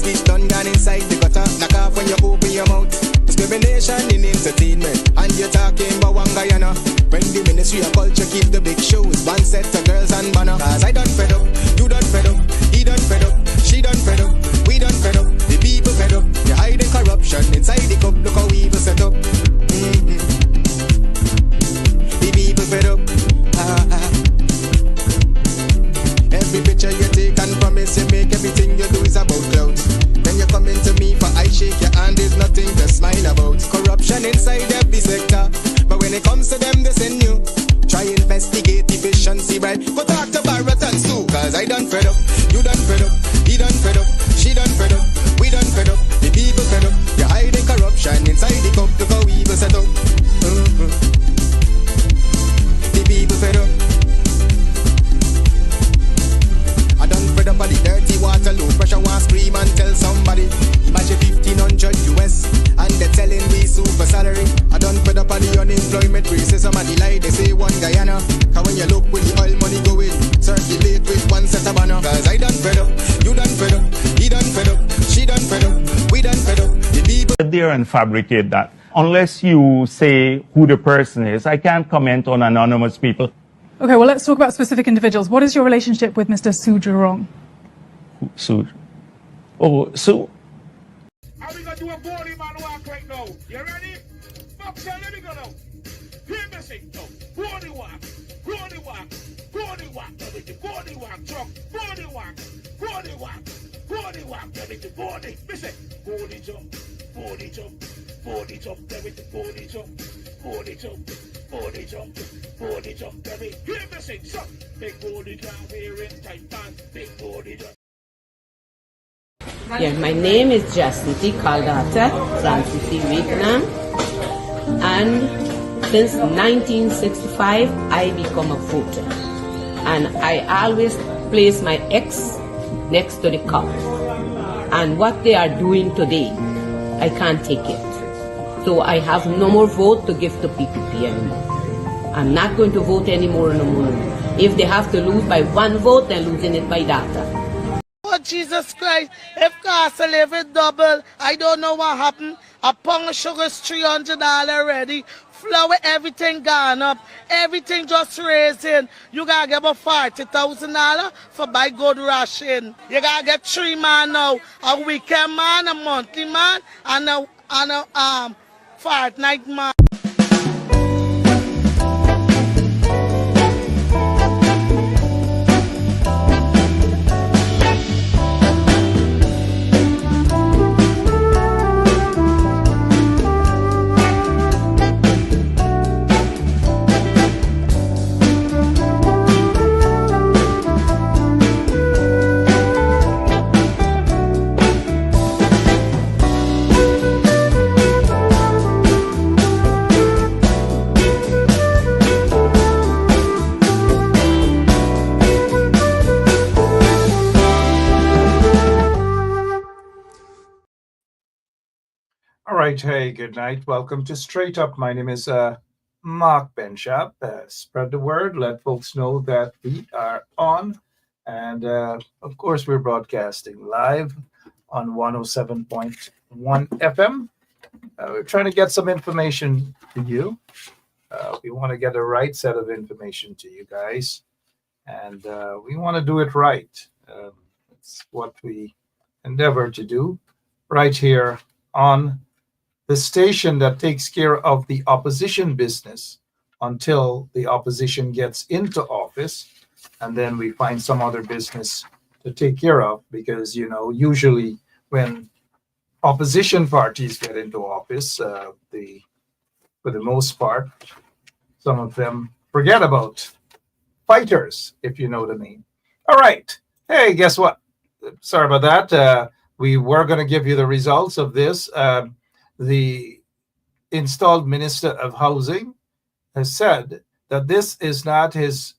it done gone inside the gutter. Knock off when you open your mouth. Discrimination in entertainment, and you're talking about one Guyana. When the Ministry of Culture keep the big shows, one set of girls and banner. Cause I done fed up, you done fed up, he done fed up, she done fed up, we done fed up, the people fed up. You're hiding corruption inside the cup, look how evil set up. The people fed up. Every picture you take and promise you make, everything you do is about clouds. Then you come into me for I shake your hand, there's nothing to smile about. Corruption inside every sector, but when it comes to them, they send you. Try investigate efficiency, right? Go talk to Barrett and Sue. Cause I done fed up, you done fed up, he done fed up, she done fed up, we done fed up, the people fed up. You're hiding corruption inside the cup, look how evil set up. The people fed up. I done fed up all the dirty water, low pressure, want scream and tell somebody. Imagine 1500 US and they're telling me super salary. I done fed up all the unemployment racism and the lie they say one Guyana. Cause when you look with the oil money going, circulate with one set of banner. Cause I done fed up, you done fed up, he done fed up, she done fed up, we done fed up, the people there and fabricate that. Unless you say who the person is, I can't comment on anonymous people. Okay, well, let's talk about specific individuals. What is your relationship with Mr. Su Jurong? Su? Oh, Su. How we gonna do a body man walk right now? You ready? Fuck, so let me go now. Hear me sing now. Body walk, body walk, body walk. Body walk, truck. Body walk, body walk, body walk. Everything body. Listen, body jump, body jump, body jump. Everything body jump, body jump. Body jump, body jump, baby. Hear me sing, so big body jump, wearing tight pants, big body jump. Yeah, my name is Jacinty Caldata Francis Vietnam, and since 1965 I become a voter, and I always place my ex next to the cup, and what they are doing today, I can't take it. So I have no more vote to give to PPP anymore. I'm not going to vote anymore no more. If they have to lose by one vote, they're losing it by data. Oh, Jesus Christ, if cost of living double, I don't know what happened. A pound of sugar is $300 already. Flour, everything gone up. Everything just raising. You gotta get about $40,000 for buy good ration. You gotta get 3 man now. A weekend man, a monthly man, and a fortnight man. Hey, good night. Welcome to Straight Up. My name is Mark Benschop. Spread the word. Let folks know that we are on. And of course, we're broadcasting live on 107.1 FM. We're trying to get some information to you. We want to get the right set of information to you guys. And we want to do it right. It's what we endeavor to do right here on the station that takes care of the opposition business until the opposition gets into office, and then we find some other business to take care of, because, you know, usually when opposition parties get into office, for the most part, some of them forget about fighters, if you know what I mean. All right. Hey, guess what? Sorry about that. We were going to give you the results of this. The installed Minister of Housing has said that this is not his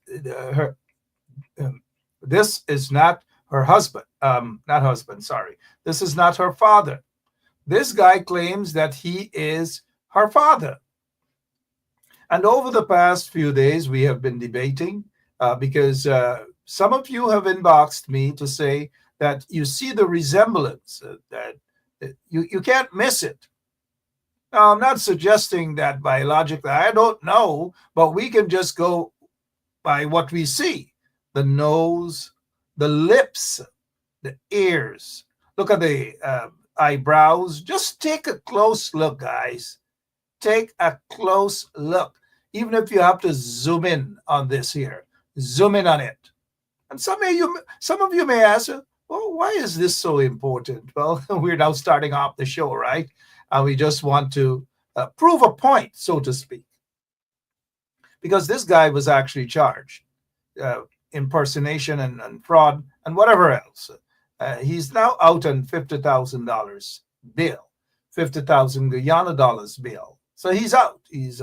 this is not her husband, this is not her father. This guy claims that he is her father. And over the past few days, we have been debating because some of you have inboxed me to say that you see the resemblance, that you can't miss it. Now, I'm not suggesting that biologically, I don't know, but we can just go by what we see: the nose, the lips, the ears. Look at the eyebrows. Just take a close look, guys. Take a close look. Even if you have to zoom in on this here, zoom in on it. And some of you may ask, well, why is this so important? Well, we're now starting off the show, right? And we just want to prove a point, so to speak. Because this guy was actually charged. Impersonation and fraud and whatever else. He's now out on $50,000 bail, 50,000 Guyana dollars bail. So he's out. He's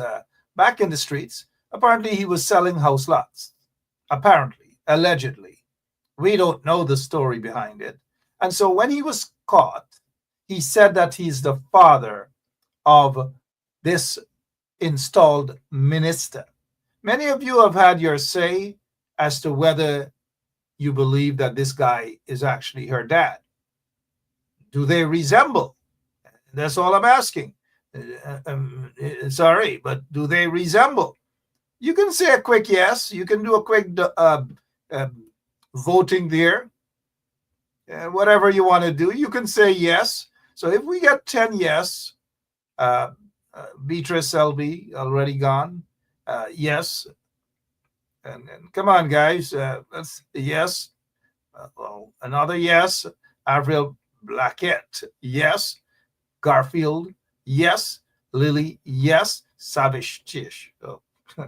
back in the streets. Apparently, he was selling house lots. Apparently, allegedly. We don't know the story behind it. And so when he was caught, he said that he's the father of this installed minister. Many of you have had your say as to whether you believe that this guy is actually her dad. Do they resemble? That's all I'm asking. Sorry, but do they resemble? You can say a quick yes. You can do a quick voting there. Whatever you want to do, you can say yes. So if we get 10 yes, Beatrice LB, already gone. Yes. And come on, guys. That's yes. Another yes. Avril Blackett, yes. Garfield, yes. Lily, yes. Savage Tish,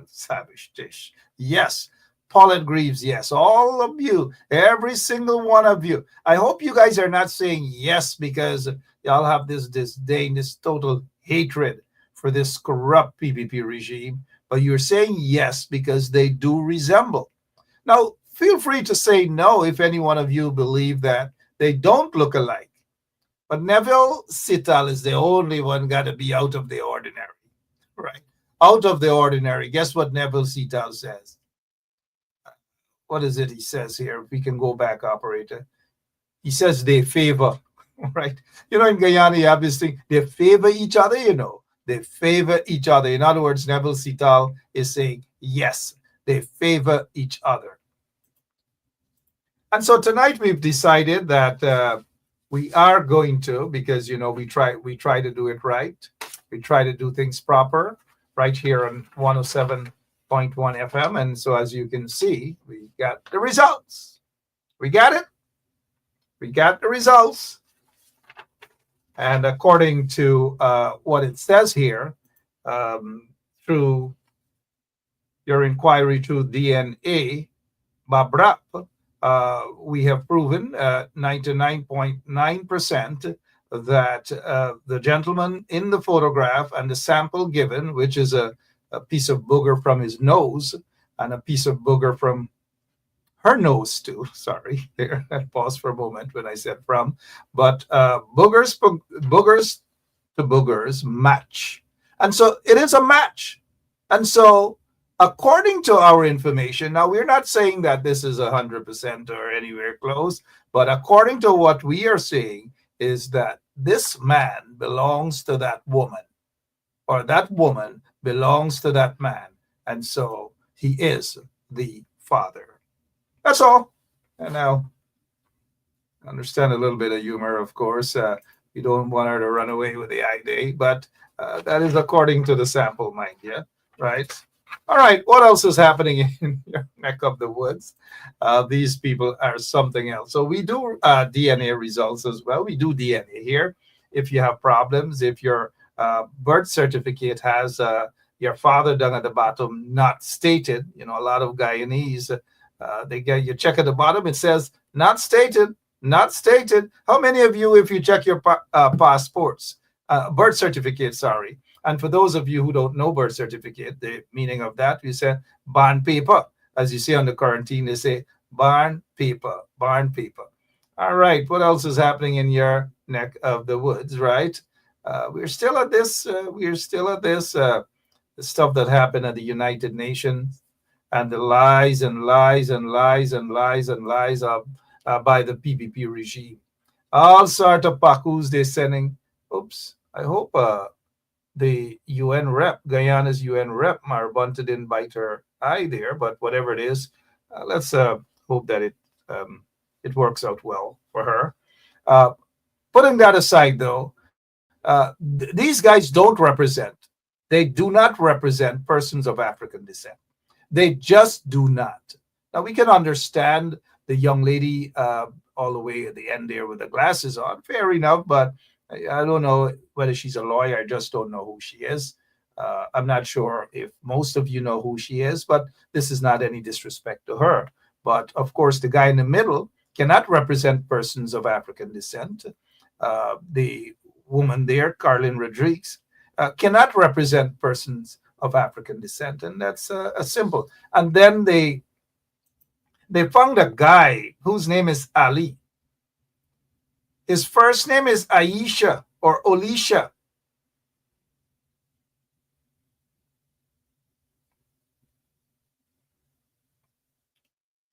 Savage Tish, yes. Paulette Greaves, yes. All of you, every single one of you. I hope you guys are not saying yes because y'all have this disdain, this total hatred for this corrupt PPP regime. But you're saying yes because they do resemble. Now, feel free to say no if any one of you believe that they don't look alike. But Neville Sital is the only one got to be out of the ordinary, right? Out of the ordinary. Guess what Neville Sital says? What is it he says here? If we can go back, operator. He says they favor, right? You know, in Guyana, you have this thing, they favor each other, you know. They favor each other. In other words, Neville Sital is saying, yes, they favor each other. And so tonight we've decided that we are going to, because, you know, we try to do it right. We try to do things proper right here on 107.1 FM. And so as you can see, we got the results. We got it. We got the results. And according to what it says here, through your inquiry to DNA, Babrap, we have proven 99.9% that the gentleman in the photograph and the sample given, which is a piece of booger from his nose and a piece of booger from her nose too. Sorry, there. I paused for a moment when I said from, but boogers to boogers match, and so it is a match. And so, according to our information, now we're not saying that this is 100% or anywhere close, but according to what we are saying is that this man belongs to that woman, or that woman belongs to that man, and so he is the father. That's all. And now, understand a little bit of humor, of course. You don't want her to run away with the ID, but that is according to the sample, mind you, right? All right, what else is happening in your neck of the woods? These people are something else. So we do DNA results as well. We do DNA here. If you have problems, if your birth certificate has your father down at the bottom not stated, you know, a lot of Guyanese, they get you check at the bottom, it says not stated, not stated. How many of you, if you check your passports, birth certificate, sorry, and for those of you who don't know birth certificate, the meaning of that, we say barn paper. As you see on the quarantine, they say barn paper, barn paper. All right, what else is happening in your neck of the woods, right? We're still at this, the stuff that happened at the United Nations, and the lies and lies and lies and lies and lies of by the PPP regime. All sort of pakus they're sending. Oops, I hope the UN rep, Guyana's UN rep, Marabunta didn't bite her eye there, but whatever it is, let's hope that it works out well for her. Putting that aside, though, these guys don't represent, they do not represent persons of African descent. They just do not. Now, we can understand the young lady all the way at the end there with the glasses on, fair enough, but I don't know whether she's a lawyer. I just don't know who she is. I'm not sure if most of you know who she is, but this is not any disrespect to her. But of course, the guy in the middle cannot represent persons of African descent. The woman there, Carlin Rodriguez, cannot represent persons of African descent, and that's a simple. And then they found a guy whose name is Ali. His first name is Aisha or Olisha.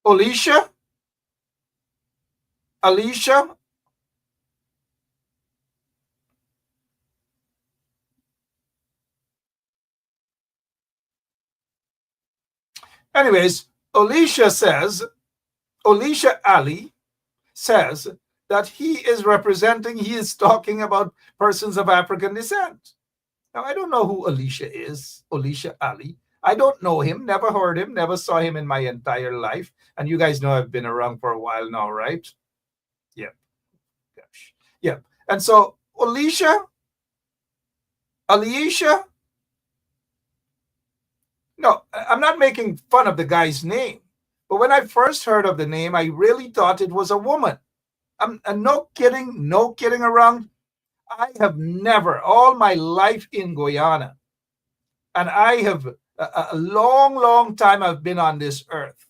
Olisha? Alicia? Anyways, Olisha Ali says that he is talking about persons of African descent. Now, I don't know who Olisha is, Olisha Ali. I don't know him, never heard him, never saw him in my entire life. And you guys know I've been around for a while now, right? Yep. Gosh. Yep. And so Alicia, no, I'm not making fun of the guy's name. But when I first heard of the name, I really thought it was a woman. I'm no kidding around. I have never, all my life in Guyana, and I have a long time I've been on this earth.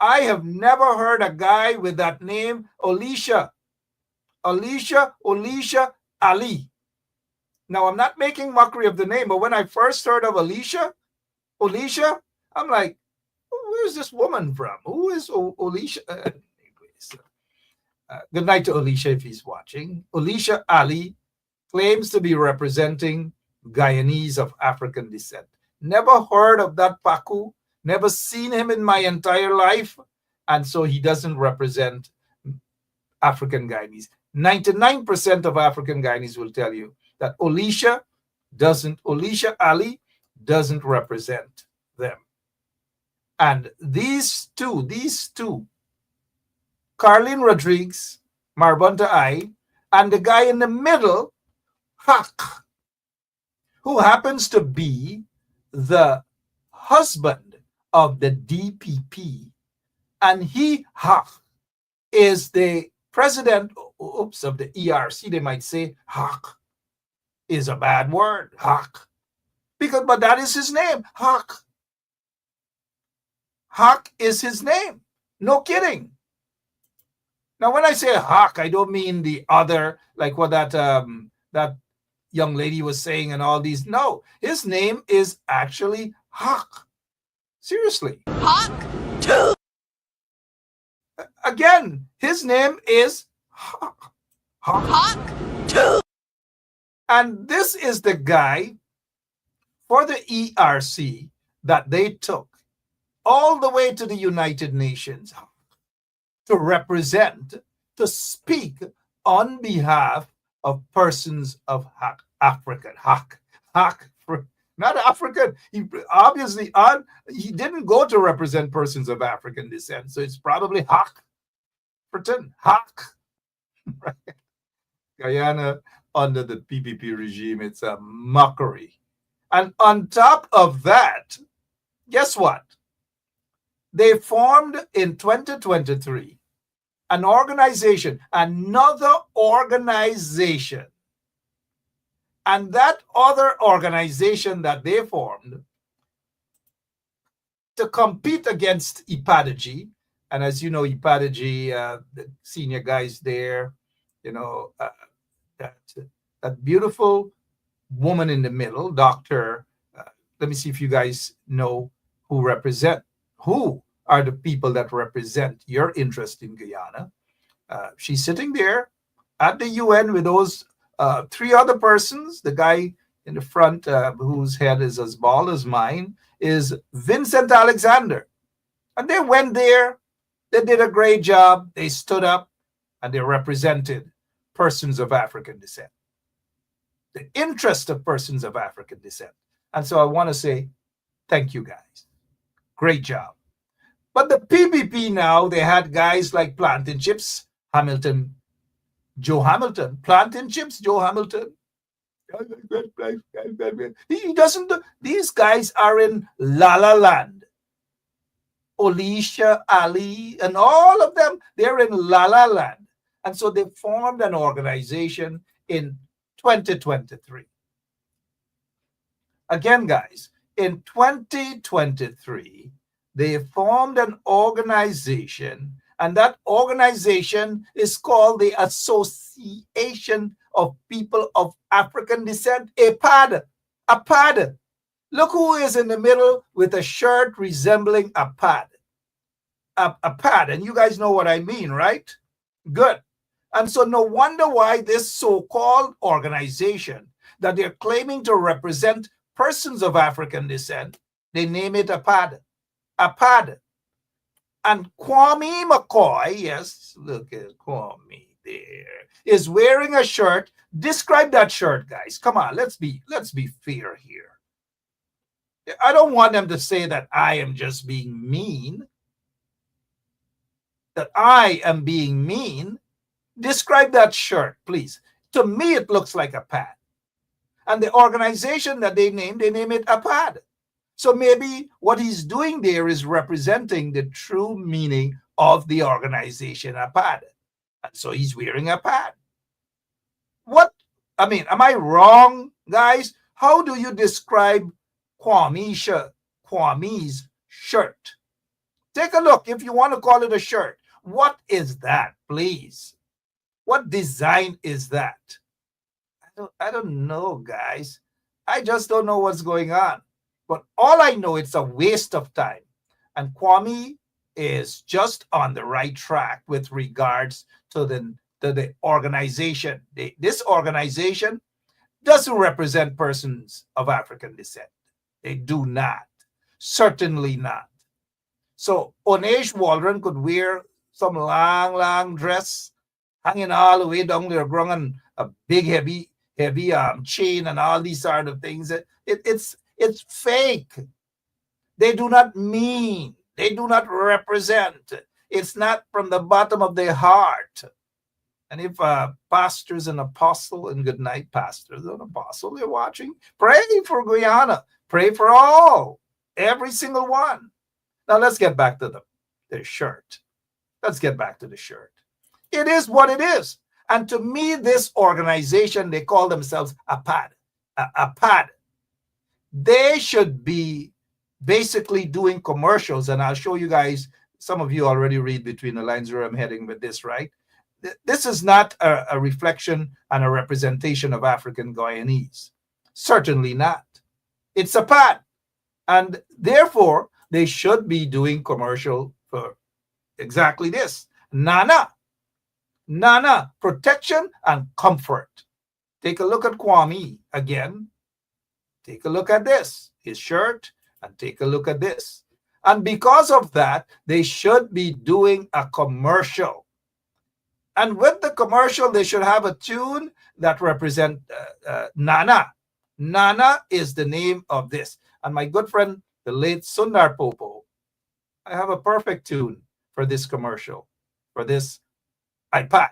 I have never heard a guy with that name, Olisha Ali. Now, I'm not making mockery of the name, but when I first heard of Olisha, I'm like, where's this woman from? Who is Olisha? Good night to Olisha if he's watching. Olisha Ali claims to be representing Guyanese of African descent. Never heard of that Paku, never seen him in my entire life, and so he doesn't represent African Guyanese. 99% of African Guyanese will tell you that Olisha Ali doesn't represent them. And these two, Carlin Rodriguez, Marbunta I, and the guy in the middle, Hak, who happens to be the husband of the DPP, and he, Hak, is the president of the ERC. They might say Hak is a bad word, Hak, but that is his name, Hak. Hak is his name. No kidding. Now, when I say Hak, I don't mean the other, like what that young lady was saying and all these. No, his name is actually Hak. Seriously. Hak 2. Again, his name is Hak. Hak 2. And this is the guy for the ERC that they took all the way to the United Nations to represent, to speak on behalf of persons of African, not African. He obviously he didn't go to represent persons of African descent, so it's probably pretend right? Guyana under the PPP regime, it's a mockery. And on top of that, guess what? They formed in 2023 an organization, another organization. And that other organization that they formed to compete against Ipadaji, and as you know, Ipadaji, the senior guys there, you know, that beautiful woman in the middle, Dr. Let me see if you guys know who are the people that represent your interest in Guyana. She's sitting there at the UN with those three other persons. The guy in the front, whose head is as bald as mine, is Vincent Alexander. And they went there. They did a great job. They stood up and they represented persons of African descent, the interest of persons of African descent. And so I want to say, thank you guys. Great job. But the PPP now, they had guys like Plantain Chips Hamilton, Joe Hamilton, Plantain Chips, Joe Hamilton. He doesn't, these guys are in La La Land. Alicia, Ali, and all of them, they're in La La Land. And so they formed an organization in 2023. Again, guys, in 2023, they formed an organization, and that organization is called the Association of People of African Descent, APAD. APAD. Look who is in the middle with a shirt resembling a pad. A pad, and you guys know what I mean, right? Good. And so no wonder why this so-called organization that they're claiming to represent persons of African descent, they name it APAD. APAD. And Kwame McCoy, yes, look at Kwame there, is wearing a shirt. Describe that shirt, guys. Come on, let's be fair here. I don't want them to say that I am just being mean. That I am being mean. Describe that shirt, please. To me, it looks like a pad. And the organization that they name it a pad. So maybe what he's doing there is representing the true meaning of the organization a pad. And so he's wearing a pad. What? I mean, am I wrong, guys? How do you describe Kwame's shirt? Take a look if you want to call it a shirt. What is that, please? What design is that? I don't know, guys. I just don't know what's going on. But all I know, it's a waste of time. And Kwame is just on the right track with regards to the organization. This organization doesn't represent persons of African descent. They do not. Certainly not. So Onesh Waldron could wear some long dress hanging all the way down their ground and a big heavy chain and all these sort of things. It's fake. They do not mean. They do not represent. It's not from the bottom of their heart. And if pastors and apostle, and good night, pastors and apostle, they're watching, pray for Guyana. Pray for all. Every single one. Now let's get back to the shirt. Let's get back to the shirt. It is what it is. And to me, this organization, they call themselves APAD. APAD. They should be basically doing commercials. And I'll show you guys, some of you already read between the lines where I'm heading with this, right? This is not a reflection and a representation of African Guyanese. Certainly not. It's APAD. And therefore, they should be doing commercial for exactly this. Nana, protection and comfort. Take a look at Kwame again. Take a look at this, his shirt, and take a look at this. And because of that, they should be doing a commercial. And with the commercial, they should have a tune that represents Nana. Nana is the name of this. And my good friend, the late Sundar Popo, I have a perfect tune for this commercial, for this APAD.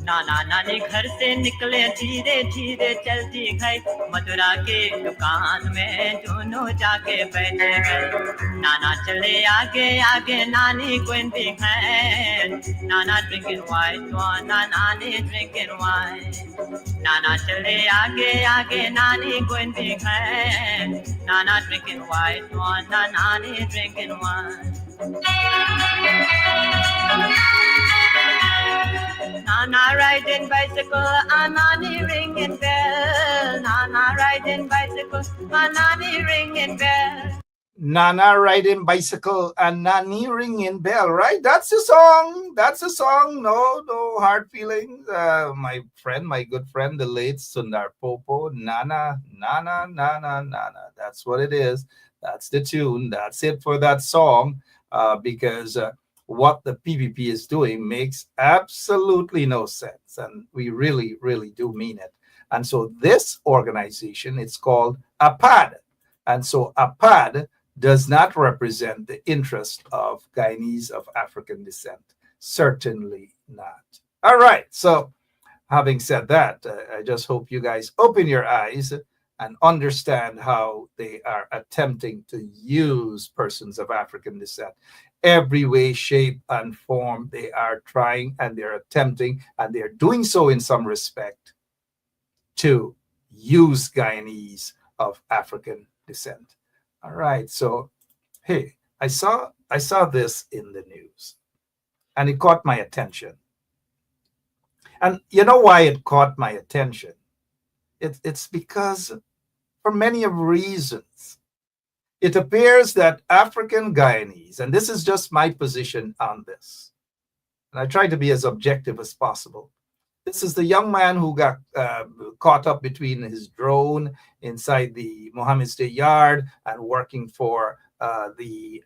नाना नानी घर से निकले धीरे धीरे चलती गई मथुरा के दुकान में दोनों जाके बैठे गए नाना चले आगे आगे नानी गुंदी है नाना ड्रिंकिंग वाइट नानी ड्रिंकिंग वाइट नाना चले आगे आगे नानी गुंदी है नाना ड्रिंकिंग वाइट नानी drinking white Nana riding bicycle, and Nanny ringing bell. Nana riding bicycle, and Nanny ringing bell. Nana riding bicycle and Nani ringing bell, right? That's a song. That's a song. No hard feelings. My friend, my good friend, the late Sundar Popo, Nana, Nana, Nana, Nana. That's what it is. That's the tune. That's it for that song. Because what the PPP is doing makes absolutely no sense. And we really, really do mean it. And so this organization, it's called APAD. And so APAD does not represent the interest of Guyanese of African descent. Certainly not. All right. So having said that, I just hope you guys open your eyes and understand how they are attempting to use persons of African descent. Every way, shape, and form, they are trying and they're attempting, and they're doing so in some respect, to use Guyanese of African descent. All right, so hey, I saw this in the news, and it caught my attention. And you know why it caught my attention? It's because, for many of reasons, it appears that African Guyanese, and this is just my position on this, and I try to be as objective as possible. This is the young man who got caught up between his drone inside the Mohammed State Yard and working for the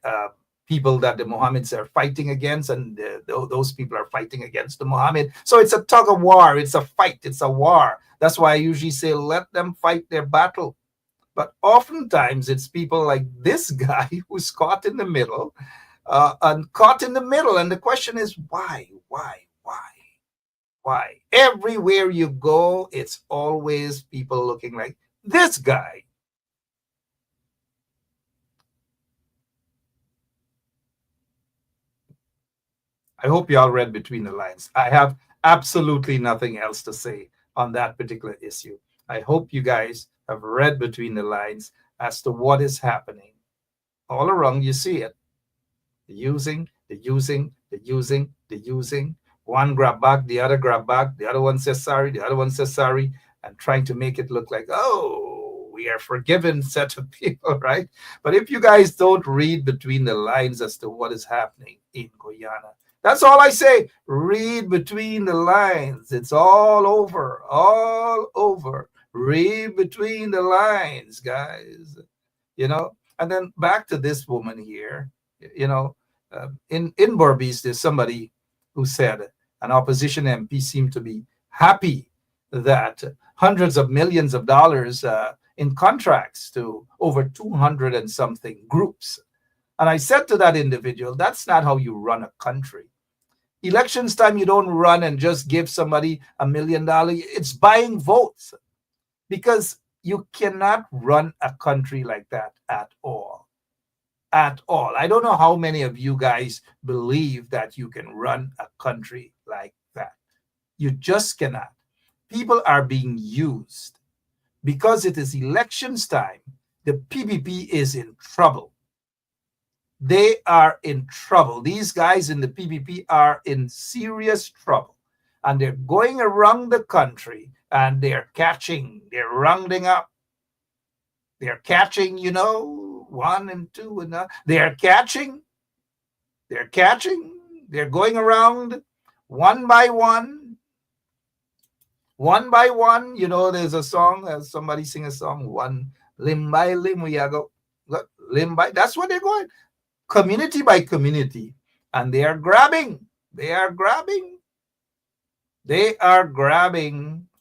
people that the Mohammeds are fighting against, and those people are fighting against the Mohammed. So it's a tug of war. It's a fight. It's a war. That's why I usually say, let them fight their battle. But oftentimes it's people like this guy who's caught in the middle, And the question is, why? Everywhere you go, it's always people looking like this guy. I hope you all read between the lines. I have absolutely nothing else to say on that particular issue. I hope you guys have read between the lines as to what is happening. All around, you see it. The using. One grab back, the other grab back, the other one says sorry, the other one says sorry, and trying to make it look like, oh, we are forgiven set of people, right? But if you guys don't read between the lines as to what is happening in Guyana, that's all I say. Read between the lines. It's all over. Read between the lines, guys. And then back to this woman here. In Berbice, there's somebody who said an opposition MP seemed to be happy that hundreds of millions of dollars in contracts to over 200 and something groups. And I said to that individual, that's not how you run a country. Elections time, you don't run and just give somebody $1 million. It's buying votes, because you cannot run a country like that at all. I don't know how many of you guys believe that you can run a country like that. You just cannot. People are being used. Because it is elections time, the PPP is in trouble. They are in trouble. These guys in the PPP are in serious trouble. And they're going around the country and they're rounding up. They're catching, one and two and they're catching. They're going around one by one. There's a song, somebody sing a song, one limb by limb, we go limb by. That's what they're going, community by community, and they are grabbing.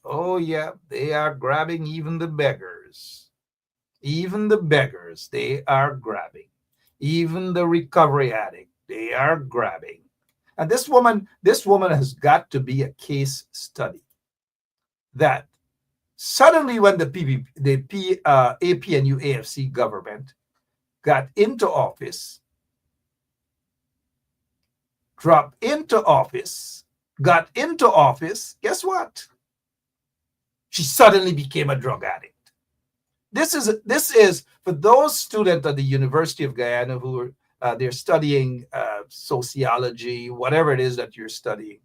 Oh yeah, they are grabbing even the beggars. They are grabbing. Even the recovery addict, they are grabbing. And this woman has got to be a case study. That suddenly when the APNU AFC government got into office, got into office, guess what? She suddenly became a drug addict. This is for those students at the University of Guyana who are they're studying sociology, whatever it is that you're studying.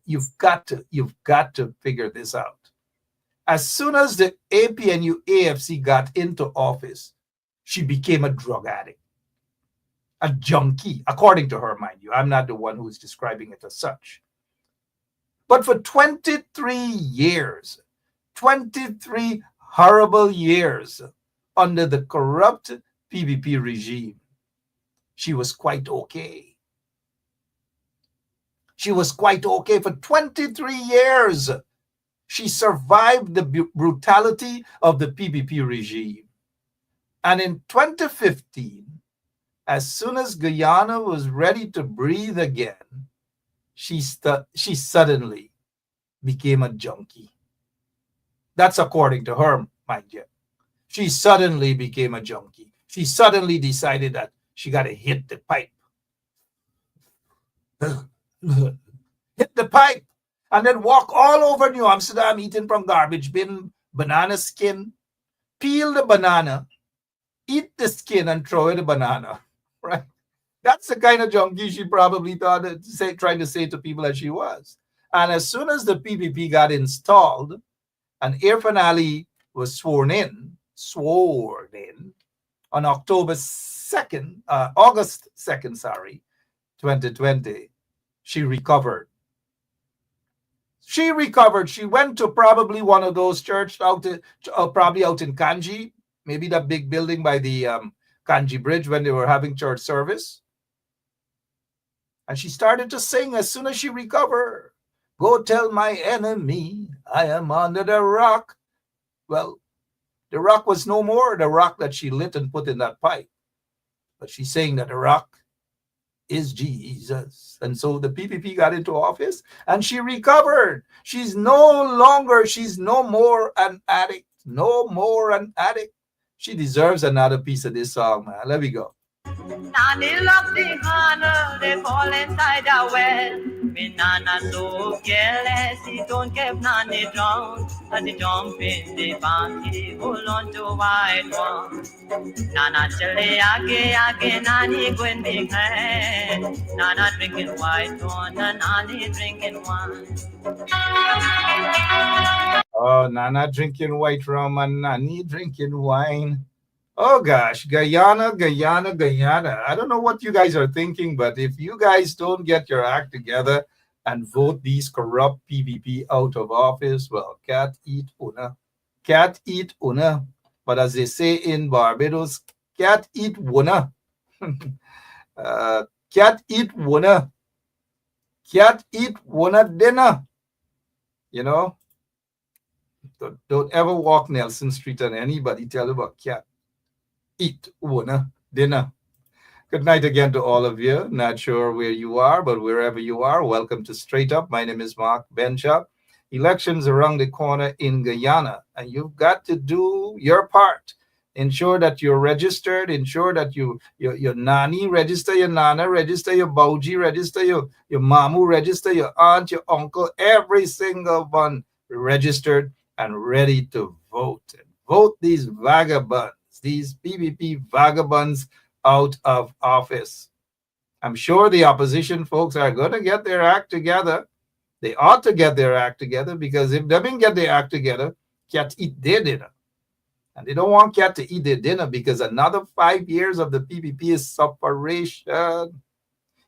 You've got to figure this out. As soon as the APNU AFC got into office, she became a drug addict, a junkie, according to her, mind you. I'm not the one who's describing it as such. But for 23 years, 23 horrible years under the corrupt PBP regime, she was quite okay. She was quite okay for 23 years. She survived the brutality of the PBP regime. And in 2015, as soon as Guyana was ready to breathe again, she suddenly became a junkie. That's according to her, mind you. She suddenly became a junkie. She suddenly decided that she got to hit the pipe. Hit the pipe. And then walk all over New Amsterdam eating from garbage bin, banana skin, peel the banana, eat the skin and throw away the banana, right? That's the kind of junkie she probably thought trying to say to people that she was. And as soon as the PPP got installed and Irfan Ali was sworn in on August 2nd, 2020, she recovered. She recovered. She went to probably one of those churches probably out in Kanji, maybe that big building by the Kanji Bridge when they were having church service. And she started to sing as soon as she recovered. Go tell my enemy I am under the rock. Well, the rock was no more the rock that she lit and put in that pipe. But she's saying that the rock is Jesus. And so the PPP got into office and she recovered. She's no more an addict. No more an addict. She deserves another piece of this song, man. Let me go. Nani love the honor, they fall inside a well. Me nana so careless, he don't keep Nani drown. As he jump in the bank, he hold on to white one. Nana chale aage, Nani going behind. Nana drinking white one, and Nani drinking wine. Oh, Nana drinking white rum and Nani drinking wine. Oh gosh, Guyana. I don't know what you guys are thinking, but if you guys don't get your act together and vote these corrupt PVP out of office, well, cat eat una. But as they say in Barbados, cat eat una. Cat eat una. Cat eat una dinner. You know, don't ever walk Nelson Street and anybody tell you about cat eat una dinner. Good night again to all of you. Not sure where you are, but wherever you are, welcome to Straight Up. My name is Mark Benschop. Elections around the corner in Guyana, and you've got to do your part. Ensure that you're registered. Ensure that your nani, register your nana, register your bauji, register your mamu, register your aunt, your uncle, every single one registered and ready to vote. And vote these vagabonds, these PVP vagabonds out of office. I'm sure the opposition folks are going to get their act together. They ought to get their act together, because if they didn't get their act together, can't eat their dinner. And they don't want cat to eat their dinner, because another 5 years of the PPP is separation.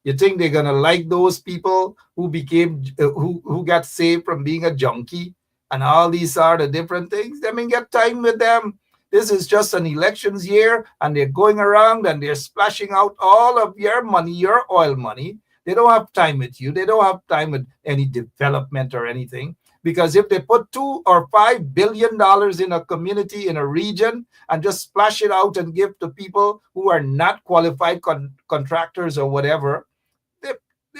You think they're gonna like those people who became who got saved from being a junkie and all these are the different things? They may get time with them. This is just an elections year, and they're going around and they're splashing out all of your money, your oil money. They don't have time with you. They don't have time with any development or anything. Because if they put $2 or $5 billion in a community, in a region, and just splash it out and give to people who are not qualified contractors or whatever, the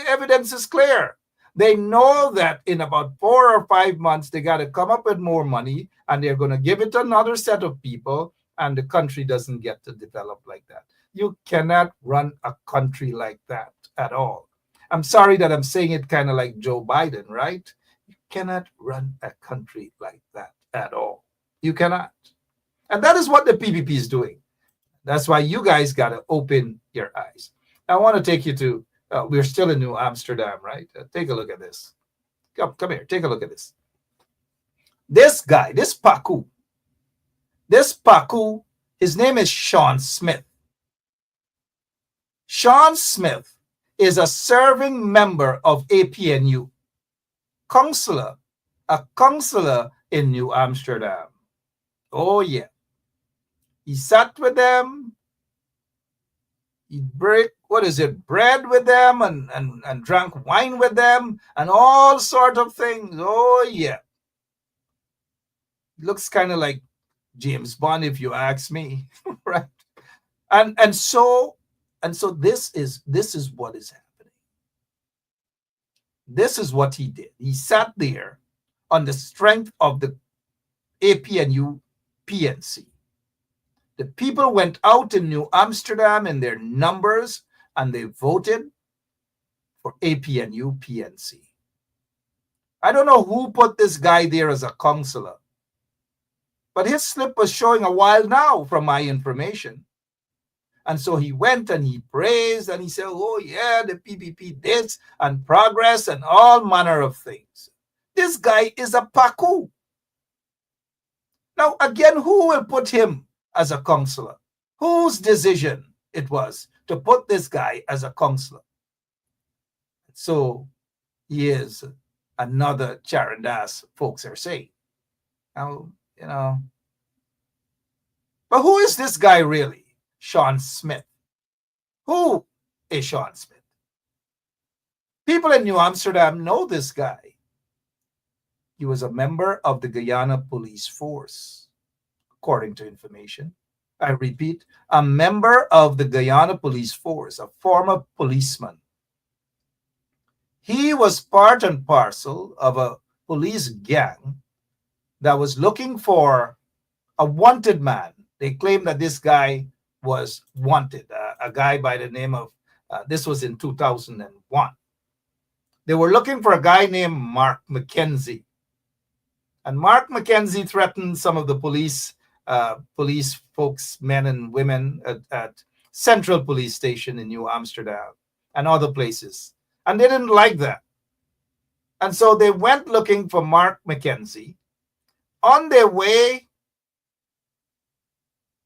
evidence is clear. They know that in about 4 or 5 months, they got to come up with more money, and they're going to give it to another set of people, and the country doesn't get to develop like that. You cannot run a country like that at all. I'm sorry that I'm saying it kind of like Joe Biden, right? Cannot run a country like that at all. You cannot. And that is what the PPP is doing. That's why you guys got to open your eyes. I want to take you to, we're still in New Amsterdam, right? Take a look at this. Come here. Take a look at this. This guy, this Paku, his name is Sean Smith. Sean Smith is a serving member of APNU, a counselor in New Amsterdam. Oh, yeah. He sat with them. He break bread with them and drank wine with them and all sort of things. Oh, yeah. Looks kind of like James Bond, if you ask me, right? And so this is what is happening. This is what he did. He sat there on the strength of the APNU PNC. The people went out in New Amsterdam in their numbers and they voted for APNU PNC. I don't know who put this guy there as a counselor, but his slip was showing a while now from my information. And so he went and he praised and he said, oh yeah, the PPP this and progress and all manner of things. This guy is a Paku. Now again, who will put him as a counselor? Whose decision it was to put this guy as a counselor? So he is another Charandas, folks are saying. Now, you know. But who is this guy really? Sean Smith. Who is Sean Smith? People in New Amsterdam know this guy. He was a member of the Guyana Police Force, according to information. I repeat, a member of the Guyana Police Force, a former policeman. He was part and parcel of a police gang that was looking for a wanted man. They claimed that this guy was wanted, a guy by the name of, this was in 2001. They were looking for a guy named Mark Mackenzie. And Mark Mackenzie threatened some of the police folks, men and women at Central Police Station in New Amsterdam and other places. And they didn't like that. And so they went looking for Mark Mackenzie. On their way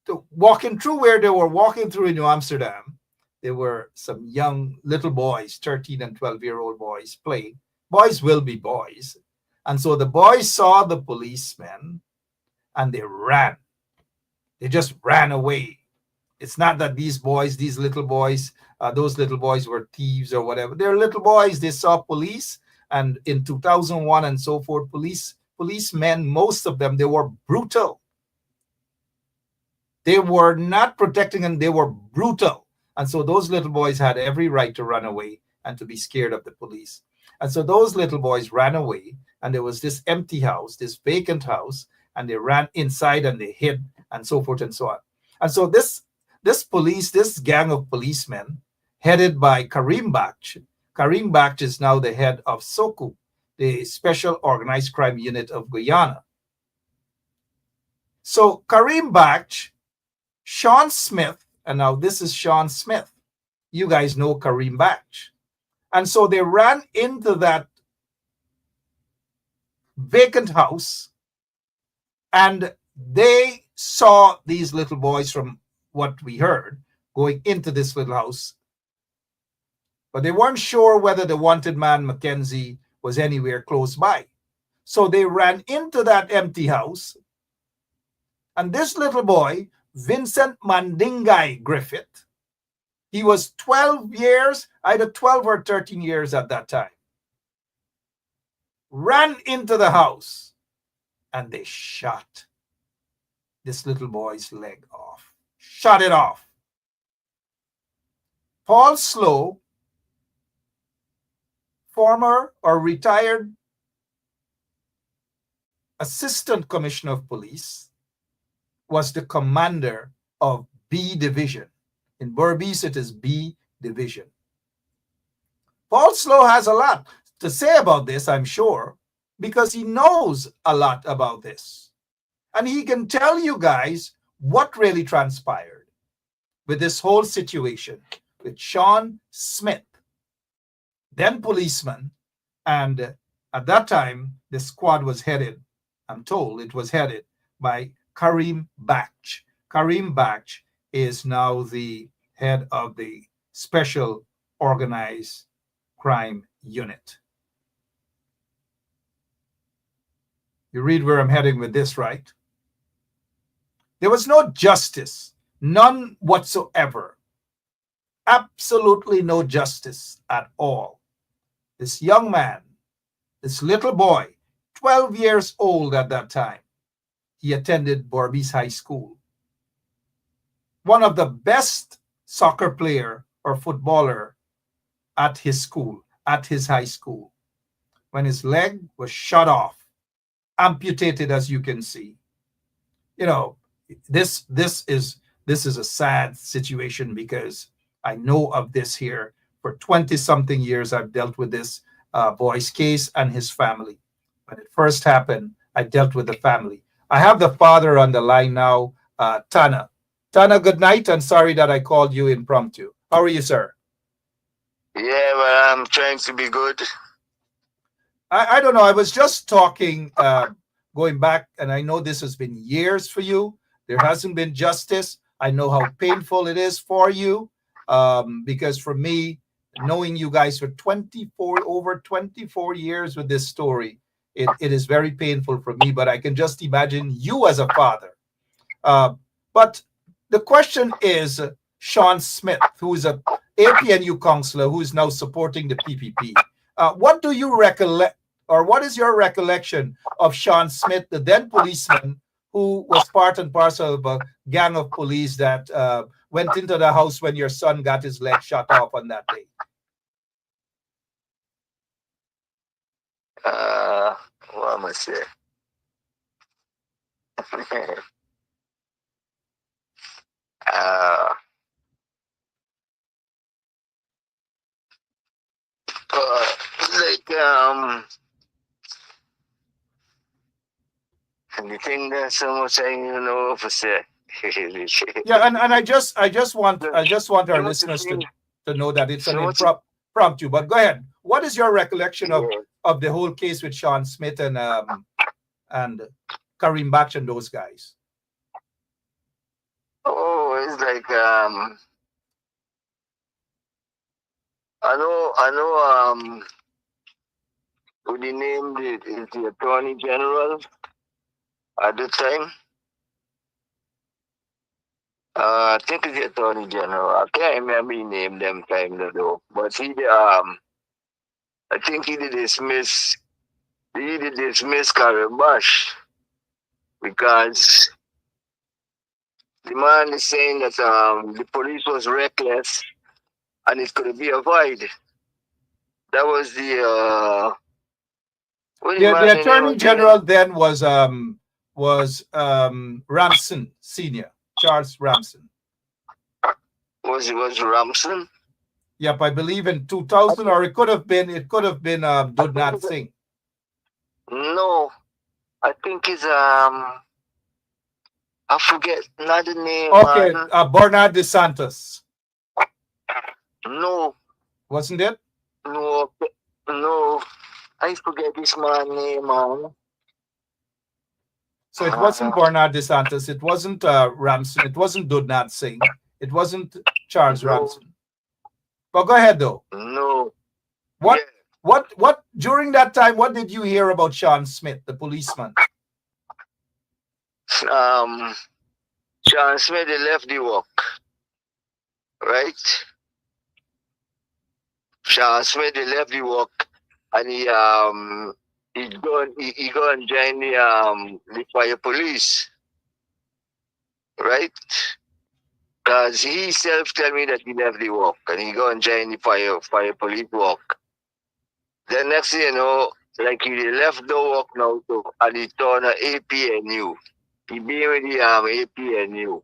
to walking through where they were walking through in New Amsterdam, there were some young little boys, 13 and 12-year-old boys playing. Boys will be boys. And so the boys saw the policemen and they ran. They just ran away. It's not that these little boys, those little boys were thieves or whatever. They're little boys. They saw police. And in 2001 and so forth, policemen, most of them, they were brutal. They were not protecting and they were brutal. And so those little boys had every right to run away and to be scared of the police. And so those little boys ran away, and there was this empty house, this vacant house, and they ran inside and they hid and so forth and so on. And so this gang of policemen headed by Karim Bakch. Karim Bakch is now the head of SOCU, the Special Organized Crime Unit of Guyana. So Karim Bakch, Sean Smith, and now this is Sean Smith. You guys know Karim Bakch. And so they ran into that vacant house and they saw these little boys, from what we heard, going into this little house. But they weren't sure whether the wanted man, Mackenzie, was anywhere close by. So they ran into that empty house. And this little boy, Vincent Mandingai Griffith, he was 12 years, either 12 or 13 years at that time, ran into the house and they shot this little boy's leg off. Shot it off. Paul Slow, former or retired Assistant Commissioner of Police, was the commander of B Division. In Berbice, it is B Division. Paul Slow has a lot to say about this, I'm sure, because he knows a lot about this. And he can tell you guys what really transpired with this whole situation with Sean Smith, then policeman, and At that time, the squad was headed, I'm told it was headed by Karim Baksh. Karim Baksh is now the head of the Special Organized Crime Unit. You read where I'm heading with this, right? There was no justice, none whatsoever. Absolutely no justice at all. This young man, this little boy, 12 years old at that time, he attended Borbies High School. One of the best soccer player or footballer at his school, at his high school, when his leg was shot off, amputated, as you can see. You know, this is a sad situation, because I know of this here. For 20-something years, I've dealt with this boy's case and his family. When it first happened, I dealt with the family. I have the father on the line now, Tana. Tana, good night, and sorry that I called you impromptu. How are you, sir? Yeah, well, I'm trying to be good. I don't know. I was just talking, going back, and I know this has been years for you. There hasn't been justice. I know how painful it is for you, because for me, knowing you guys for over 24 years with this story, it is very painful for me, but I can just imagine you as a father. But the question is, Sean Smith, who is a APNU counselor who is now supporting the PPP. What do you recollect, or what is your recollection of Sean Smith, the then policeman who was part and parcel of a gang of police that went into the house when your son got his leg shot off on that day? What am I say? Anything that someone saying, you know, for say. Yeah, and I just want our listeners to know that it's an impromptu. But go ahead. What is your recollection of the whole case with Sean Smith and Karim Baksh and those guys? Oh, it's like I know who the name is the Attorney General at the time. I think it's the Attorney General. I can't remember his name them time though. But he I think he did dismiss Karim Baksh because the man is saying that the police was reckless and it could be avoided. That was the Attorney General then was Ramson Senior, Charles Ramson. Was Ramson? Yep, I believe in 2000, or it could have been Dudnat Singh. No, I think it's I forget not the name. Okay, Bernard DeSantis. No. Wasn't it? No, I forget this man's name, man. So it wasn't Bernard DeSantis. It wasn't Ramson. It wasn't Dudnat Singh. It wasn't Charles Ramson. But go ahead, though. No. What during that time? What did you hear about Sean Smith, the policeman? Sean Smith, they left the work, right? Sean Smith, they left the work, and he go and join the fire police, right? Because he self tell me that he left the work and he go and join the fire police work. Then next thing you know, like he left the work now too, and he turned a APNU. He be with the APNU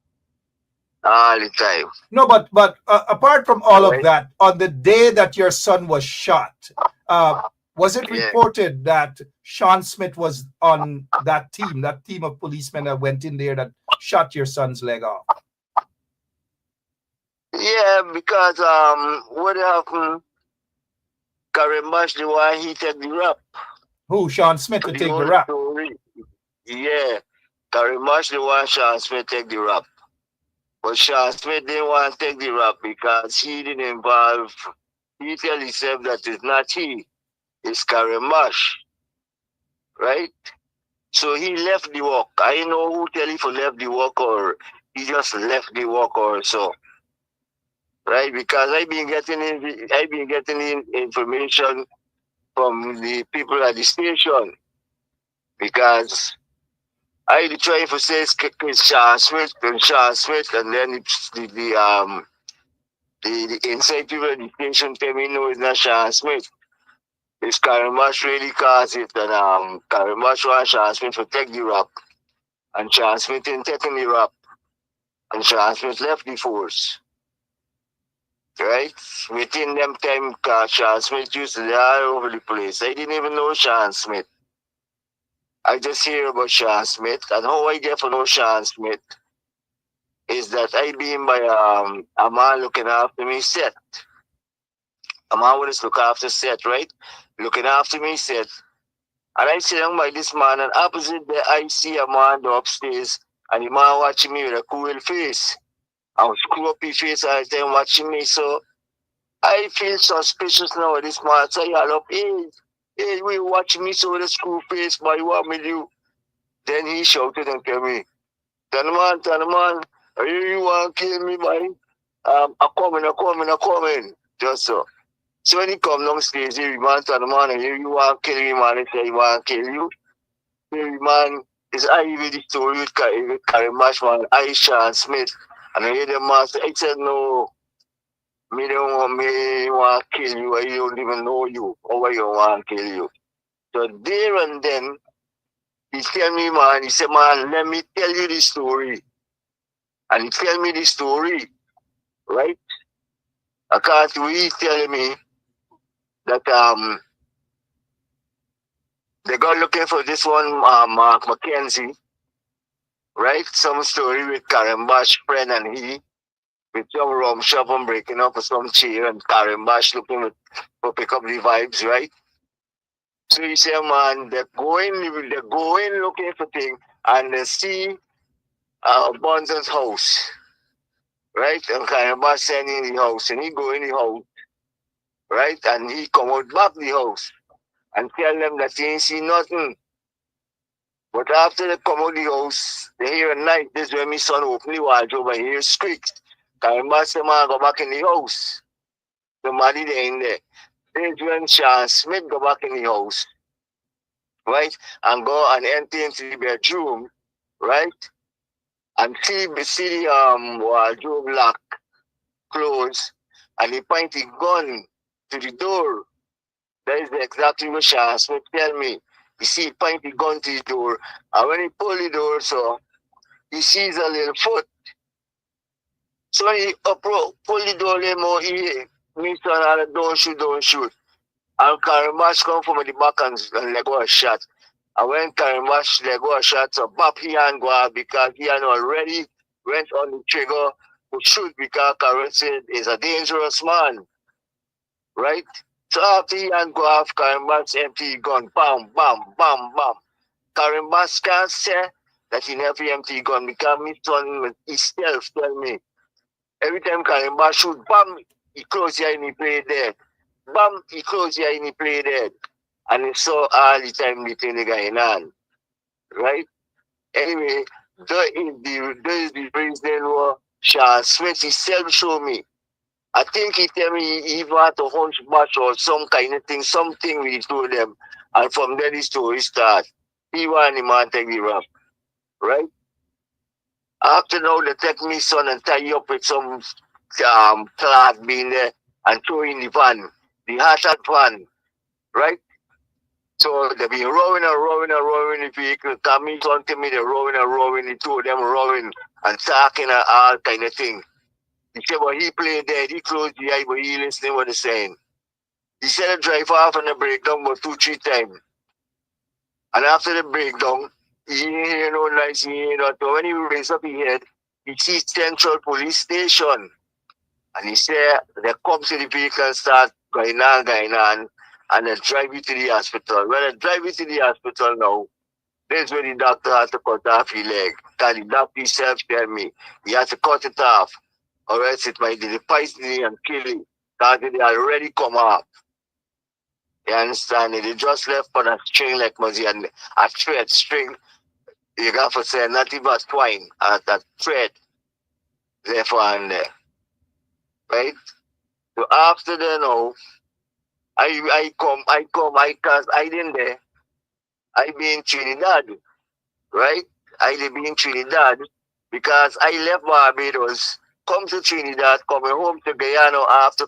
all the time. No, but apart from all of that, on the day that your son was shot, was it reported that Sean Smith was on that team of policemen that went in there that shot your son's leg off? Yeah, because what happened? Karim Baksh, the one he take the rap. Who? Sean Smith to The take the whole rap. story. Yeah. Karimash the one Sean Smith take the rap. But Sean Smith didn't want to take the rap because he didn't involve. He tell himself that it's not he, it's Karimash, right? So he left the walk. I know who tell if he left the walk or he just left the walk or so, right? Because I've been getting in information from the people at the station because I try to say it's Sean Smith and then the inside people at the station tell me no, it's not Sean Smith. It's Karimash really caused it, and Karimash wants Sean Smith to take the rap, and Sean Smith didn't take the rap, and Sean Smith left the force. Right? Within them time, Sean Smith used to be all over the place. I didn't even know Sean Smith. I just hear about Sean Smith, and how I get to know Sean Smith is that I been by a man looking after me set. A man would just look after set, right? Looking after me set. And I sit down by this man, and opposite there I see a man upstairs, and the man watching me with a cool face. And screw up his face all the time watching me. So I feel suspicious now of this man. So I yell up, hey, we watching me so with a screw face, but you want me to do? Then he shouted and tell me, turn the man, you want to kill me, man? I'm coming. Just so. So when he come downstairs, he man turn the man, and you want to kill me, man. He say, he want to kill you. Hey, man, it's I with the story with Karimash, man, Aisha and Smith. And I hear the man say, I said, no, me want to kill you. I don't even know you. How I want to kill you. So there and then, he tell me, man, he said, man, let me tell you the story. And he tell me the story, right? According to he telling me that they got looking for this one, Mark Mackenzie, right? Some story with Karimbash friend and he, with some rum shop and breaking up for some chair and Karimbash looking for pick up the vibes, right? So he said, man, they're going looking for things and they see Bonson's house, right? And Karimbash send in the house and he go in the house, right? And he come out back the house and tell them that he ain't see nothing. But after they come out the house, they hear a night. This is when my son open the wardrobe and hear squeaks. Karimbash say, man, go back in the house. The money they in there. This is when Sean Smith go back in the house, right? And go and enter into the bedroom, right? And see the wardrobe lock closed. And he point the gun to the door. That is exactly what Sean Smith tell me. You see, he point the gun to the door, and when he pull the door, so he sees a little foot. So when he pull the door, me son, don't shoot. And Karimash come from the back and leg was shot. And when Karimash leg was shot, so Bap he and go out because he had already went on the trigger to shoot because Karimash is a dangerous man, right? So after he and go off, Karimash empty gun, bam, bam, bam, bam. Karimash can't say that he never empty gun because my son himself tell me. Every time Karimash shoot, bam, he close here and he play dead. Bam, he close here and he play dead. And he saw all the time the thing going on. Right? Anyway, that is the reason why Sean Smith himself show me. I think he tell me he even had a hunchback or some kind of thing, something we told them. And from there the story start. He want the man take the rap. Right? After now they take me son and tie you up with some cloth being there and throw in the van. The hatchet van. Right? So they be rowing the vehicle. Coming son to me, they're rowing, the two of them rowing and talking and all kind of thing. He said, but he played dead, he closed the eye, but he listening what they're saying. He said the drive off and the breakdown about 2-3 times. And after the breakdown, he didn't hear no noise, he hear that. But when he raised up his head, he sees Central Police Station. And he said, they come to the vehicle and start going on. and they drive you to the hospital. When they drive you to the hospital now, this is when the doctor has to cut off your leg. Because the doctor himself tell me he has to cut it off, or else it might poison you and kill you. Because they already come off. You understand? They just left on a string like Muzzy and a thread string. You got to say not even a twine, a thread left on there. Right? So after that now, cause I didn't there. I be in Trinidad, right? I be in Trinidad because I left Barbados, come to Trinidad, coming home to Guyana after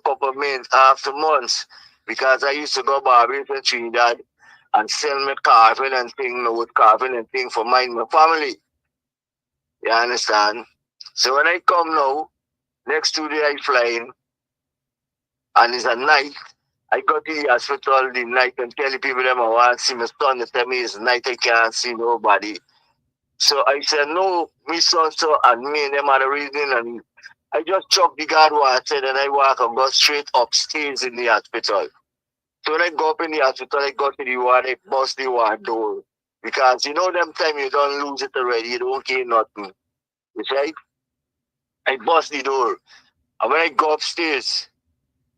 months, because I used to go Barbados and Trinidad and sell me carving and thing, wood carving and thing for my family. You understand? So when I come now, next Tuesday I fly in, and it's at night. I go to the hospital the night and tell the people them I want to see my son. They tell me it's night, I can't see nobody. So I said, no, my son, so, and me and them are the reason. And I just chuck the guard what I said, and I walk and go straight upstairs in the hospital. So when I go up in the hospital, I go to the ward, I bust the ward door. Because you know them time you don't lose it already, you don't care nothing. You see? I bust the door. And when I go upstairs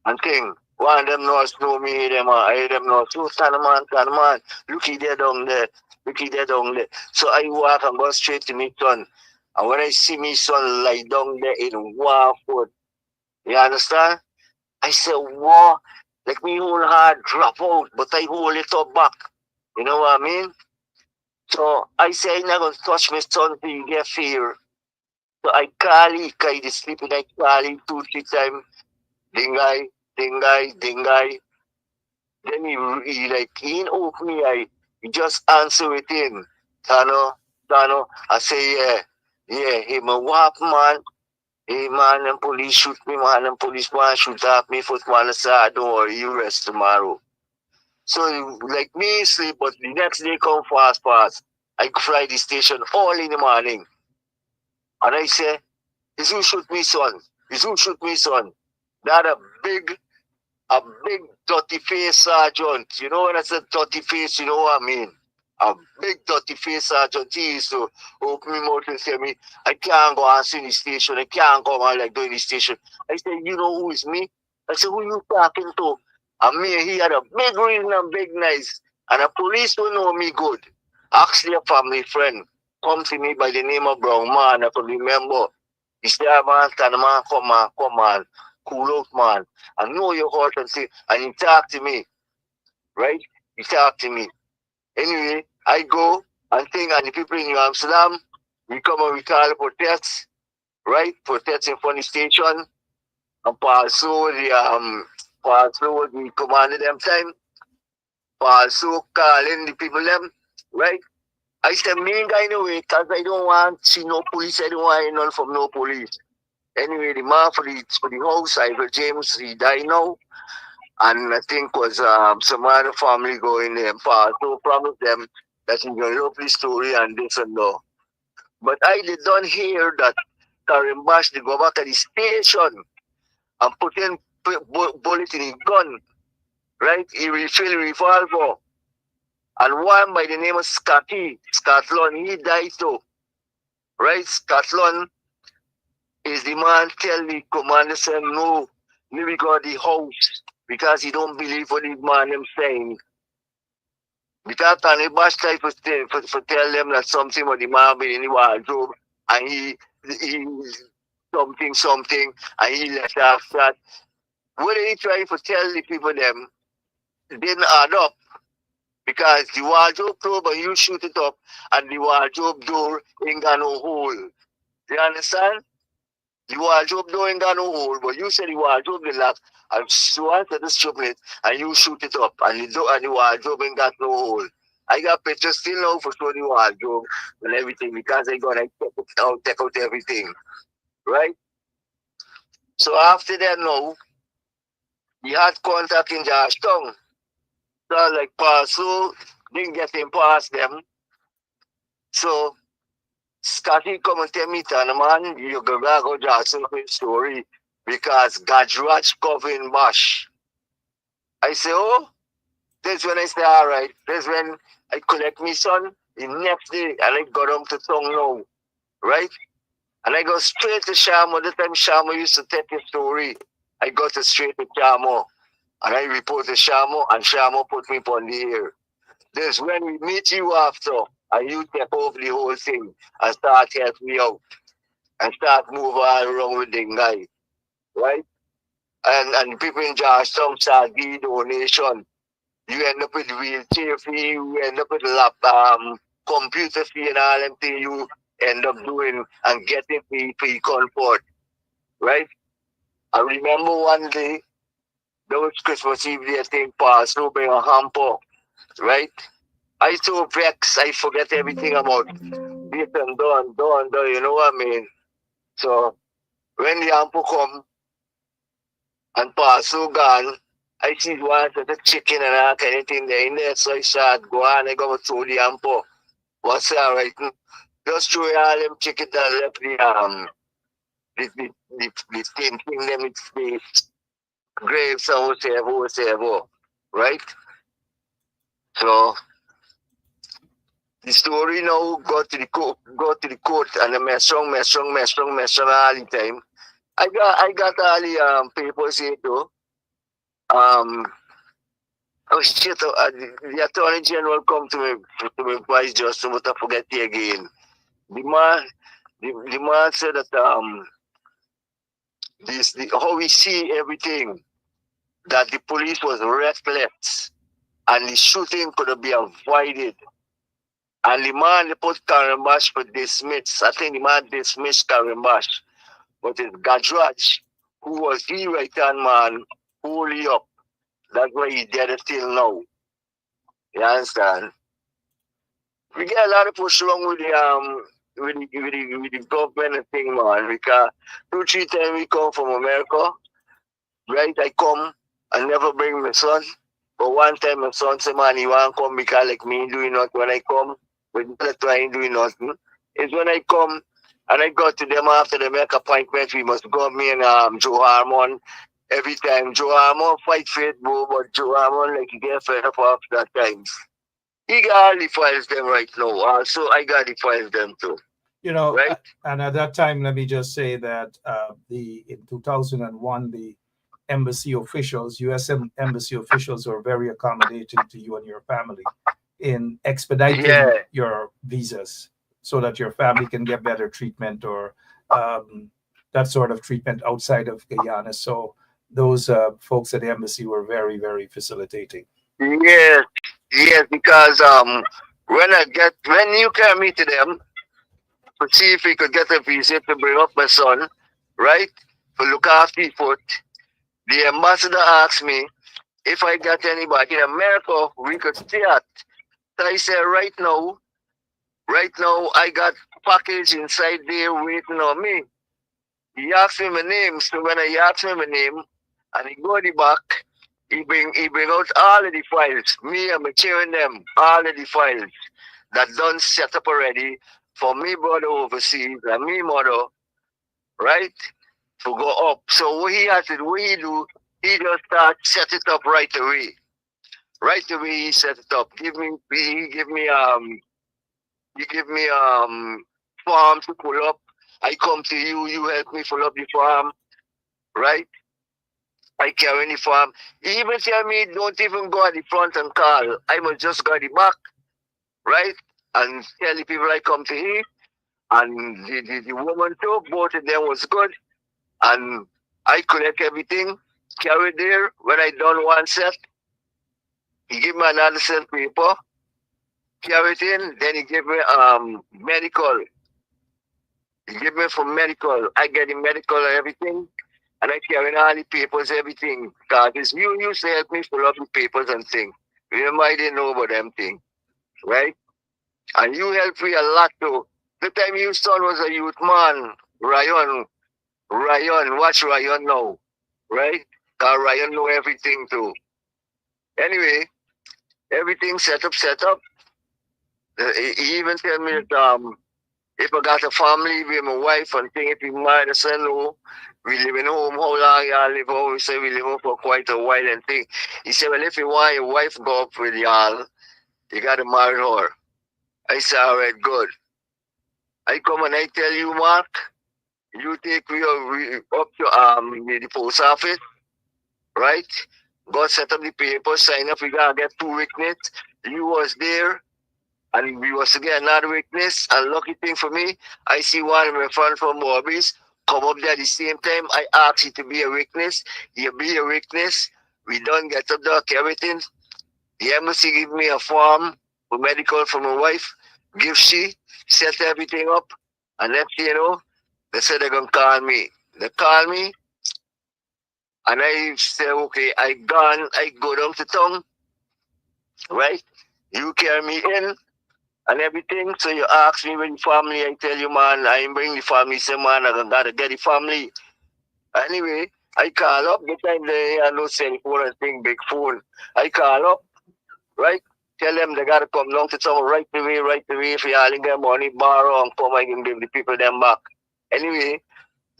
and think, one of them nurse know me, I them nurse, so stand man, looky there down there. So I walk and go straight to my son. And when I see my son lie down there in one foot, you understand? I say, wow, like me whole heart drop out, but I hold it up back. You know what I mean? So I say, I'm not going to touch my son till you get fear. So I call him, because he's sleeping, I call him 2-3 times. Dingai. Then he ain't open me eye. He just answer with him. Tano. I say, yeah, him a whap man. Hey man, them police shoot me, man. Them police man shoot at me foot man. I say, don't worry, you rest tomorrow. So like me sleep, but the next day come fast. I fly the station all in the morning. And I say, is who shoot me, son? That a big dirty face sergeant. You know when I said dirty face, you know what I mean? A big dirty face sergeant. He used to open my mouth and say me, I can't go and see the station. I can't go and like doing the station. I said, you know who is me? I said, who you talking to? And me, he had a big reason and big nice. And the police don't know me good. Actually, a family friend come to me by the name of Brown Man. I can remember. He said, man, come on. Cool out, man. I know your heart and say, and he talk to me, right? He talk to me. Anyway, I go and think, and the people in New Amsterdam, we come and we call protest, right? Protest in front of the station, and also the commander them time, also calling the people them, right? I said, me guy anyway, because I don't want to see no police, I don't want none from no police. Anyway, the man for the house, Ivor James, he died now. And I think was some other family going there. So promised them that he will love the story and this and that. But I did not hear that Karim Bash they go back to the station and put in bullet in his gun. Right? He refill the revolver. And one by the name of Scatlon, he died too. Right? Scatlon is the man tell the commander said no, we got the house because he don't believe what the man him saying. Because Tony Bash tried to tell them that something what the man be in the wardrobe and he something and he left after that. What he trying to tell the people them didn't add up. Because the wardrobe probe and you shoot it up and the wardrobe door ain't got no hole. You understand? The wardrobe door ain't got no hole, but you say the wardrobe the lock and so I said the striplet and you shoot it up and the door and the wardrobe ain't got no hole. I got pictures still now for showing the wardrobe and everything because I gonna take out everything. Right? So after that now, he had contact in Georgetown. So like Paso didn't get him past them. So Scotty come and tell me, man, you go back to Jackson for his story because Gajraj covering Bash. I say, oh, That's when I say, all right. That's when I collect my son. The next day, and I go down to Tongue now, right? And I go straight to Shamo. The time Shamo used to take a story, I got to straight to Shamo. And I report to Shamo, and Shamo put me on the air. This when we meet you after, and you take over the whole thing and start help me out and start move all around with the guy, right? And people in Georgetown start giving donation. You end up with wheelchair fee, you end up with computer fee and all them things you end up doing and getting for your comfort, right? I remember one day, that was Christmas Eve, they thing passed through by a hamper, right? I so vexed, I forget everything about this and done, you know what I mean? So when the hamper come and pass through gone, I see one of the chicken and all kind of thing there in there, so I start go on, I go to the hamper. What's that right? Just throw all them chicken that left the thing them it's the grapes and whatever, right? So the story now go to the court, and the mess wrong all the time. I got all the papers here too. Oh shit! The attorney general come to me vice justice, but I forget it again. The man said that how we see everything, that the police was reckless and the shooting could be avoided. And the man put Karimbash for dismiss. I think the man dismissed Karimbash, but it's Gadraj, who was the right hand man, fully up. That's why he dead till now. You understand? We get a lot of push wrong with the government and thing, man. Because 2-3 times we come from America, right? I come and never bring my son. But one time my son said, man, he want to come because like me doing nothing when I come. But that's why I ain't doing nothing. It's when I come and I go to them after they make appointment, we must go, me and Joe Harmon. Every time Joe Harmon fight for it, bro, but Joe Harmon like he get fed up after that time. He got all the files them right now. Also, I got the files them too. You know, right? And at that time, let me just say that in 2001, the embassy officials, U.S. embassy officials, were very accommodating to you and your family in expediting your visas so that your family can get better treatment or that sort of treatment outside of Guyana. So those folks at the embassy were very, very facilitating. Yes, because when you carry me to them to see if we could get a visa to bring up my son, right? To look after his foot. The ambassador asked me if I got anybody in America we could stay at. So I said, right now, I got package inside there waiting on me. He asked me my name, so when I asked him my name, and he go the back, he bring out all of the files. Me, I'm cheering them, all of the files that done set up already for me brother overseas and me mother, right? To go up. So what he do, he just start set it up right away. Right away he set it up. He give me form to pull up. I come to you, you help me pull up the form, right? I carry the form. He even tell me don't even go at the front and call. I must just go at the back, right? And tell the people I come to here. And the woman too, both of them was good. And I collect everything, carry there. When I done one set, he give me another set paper, carry it in, then he give me medical. He give me for medical. I get the medical and everything. And I carry all the papers, everything. Because you used to help me fill up the papers and things. Remember, I didn't know about them things. Right? And you helped me a lot too. The time your son was a youth man, Ryan, watch Ryan now. Right? Because Ryan know everything too. Anyway, everything set up. He even tell me that if I got a family with my wife and thing, if he married, I said no. We live in home, how long y'all live home? We say we live home for quite a while and thing. He said, well, if you want your wife go up with y'all, you gotta marry her. I said, all right, good. I come and I tell you, Mark, you take me up to the post office, right? Go set up the paper, sign up, we gotta get 2 witnesses. You was there, and we was to get another witness. And lucky thing for me, I see one of my friends from Bobby's come up there at the same time. I asked you to be a witness. You be a witness. We done get up there, everything. The embassy give me a form for medical for my wife. Give she, set everything up. And next thing you know, they said they're going to call me. They call me. And I say, okay, I go down to town. Right? You carry me in. And everything, so you ask me with the family, I tell you, man, I ain't bring the family, say, man, I gotta get the family. Anyway, I call up, the time they had no cell phone and thing, big phone. I call up, right? Tell them they gotta come down to town right away, if you all get money, borrow, and come, I can give the people them back. Anyway,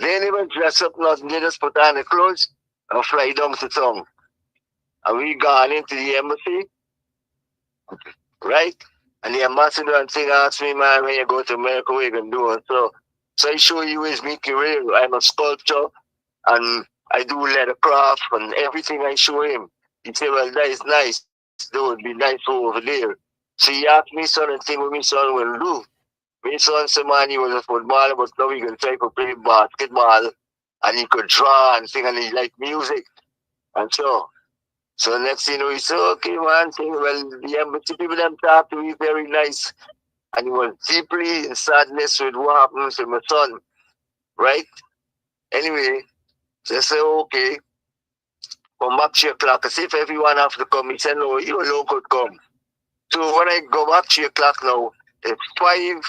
they ain't even dress up nothing, they just put on the clothes and fly down to town. And we gone into the embassy, right? And the ambassador and thing asked me, man, when you go to America, what you can do? And so I show you is my career. I'm a sculptor and I do leather craft and everything I show him. He said, well, that is nice. That would be nice over there. So he asked me, son, and thing what my son will do. My son said, man, he was a footballer, but now he can try to play basketball and he could draw and sing and he like music. And so next thing you know, he said, okay, man, well, the embassy people them talk to me very nice. And he was deeply in sadness with what happened to my son, right? Anyway, so I said, okay, come back 3 o'clock. I said, if everyone have to come, he said, no, you alone could come. So when I go back 3 o'clock now, there's five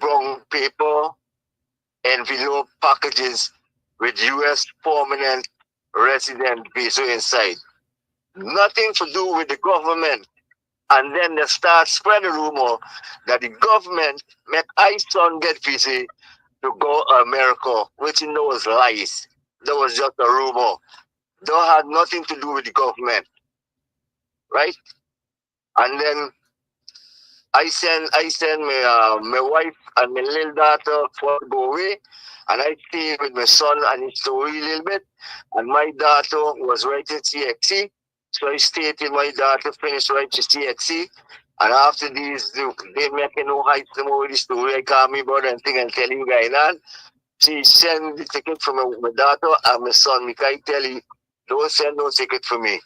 brown paper envelope packages with U.S. permanent resident visa inside. Nothing to do with the government. And then they start spreading rumor that the government make I son get visa to go to America, which you know was lies. That was just a rumor. That had nothing to do with the government. Right? And then I send my wife and my little daughter for to go away, and I stay with my son and his story a little bit. And my daughter was writing CXC, so I stayed till my daughter finished writing CXC. And after these, they making no hype over the story. I call me brother and thing and tell you guys on. She send the ticket for my daughter and my son. Me can tell you, don't send no ticket for me,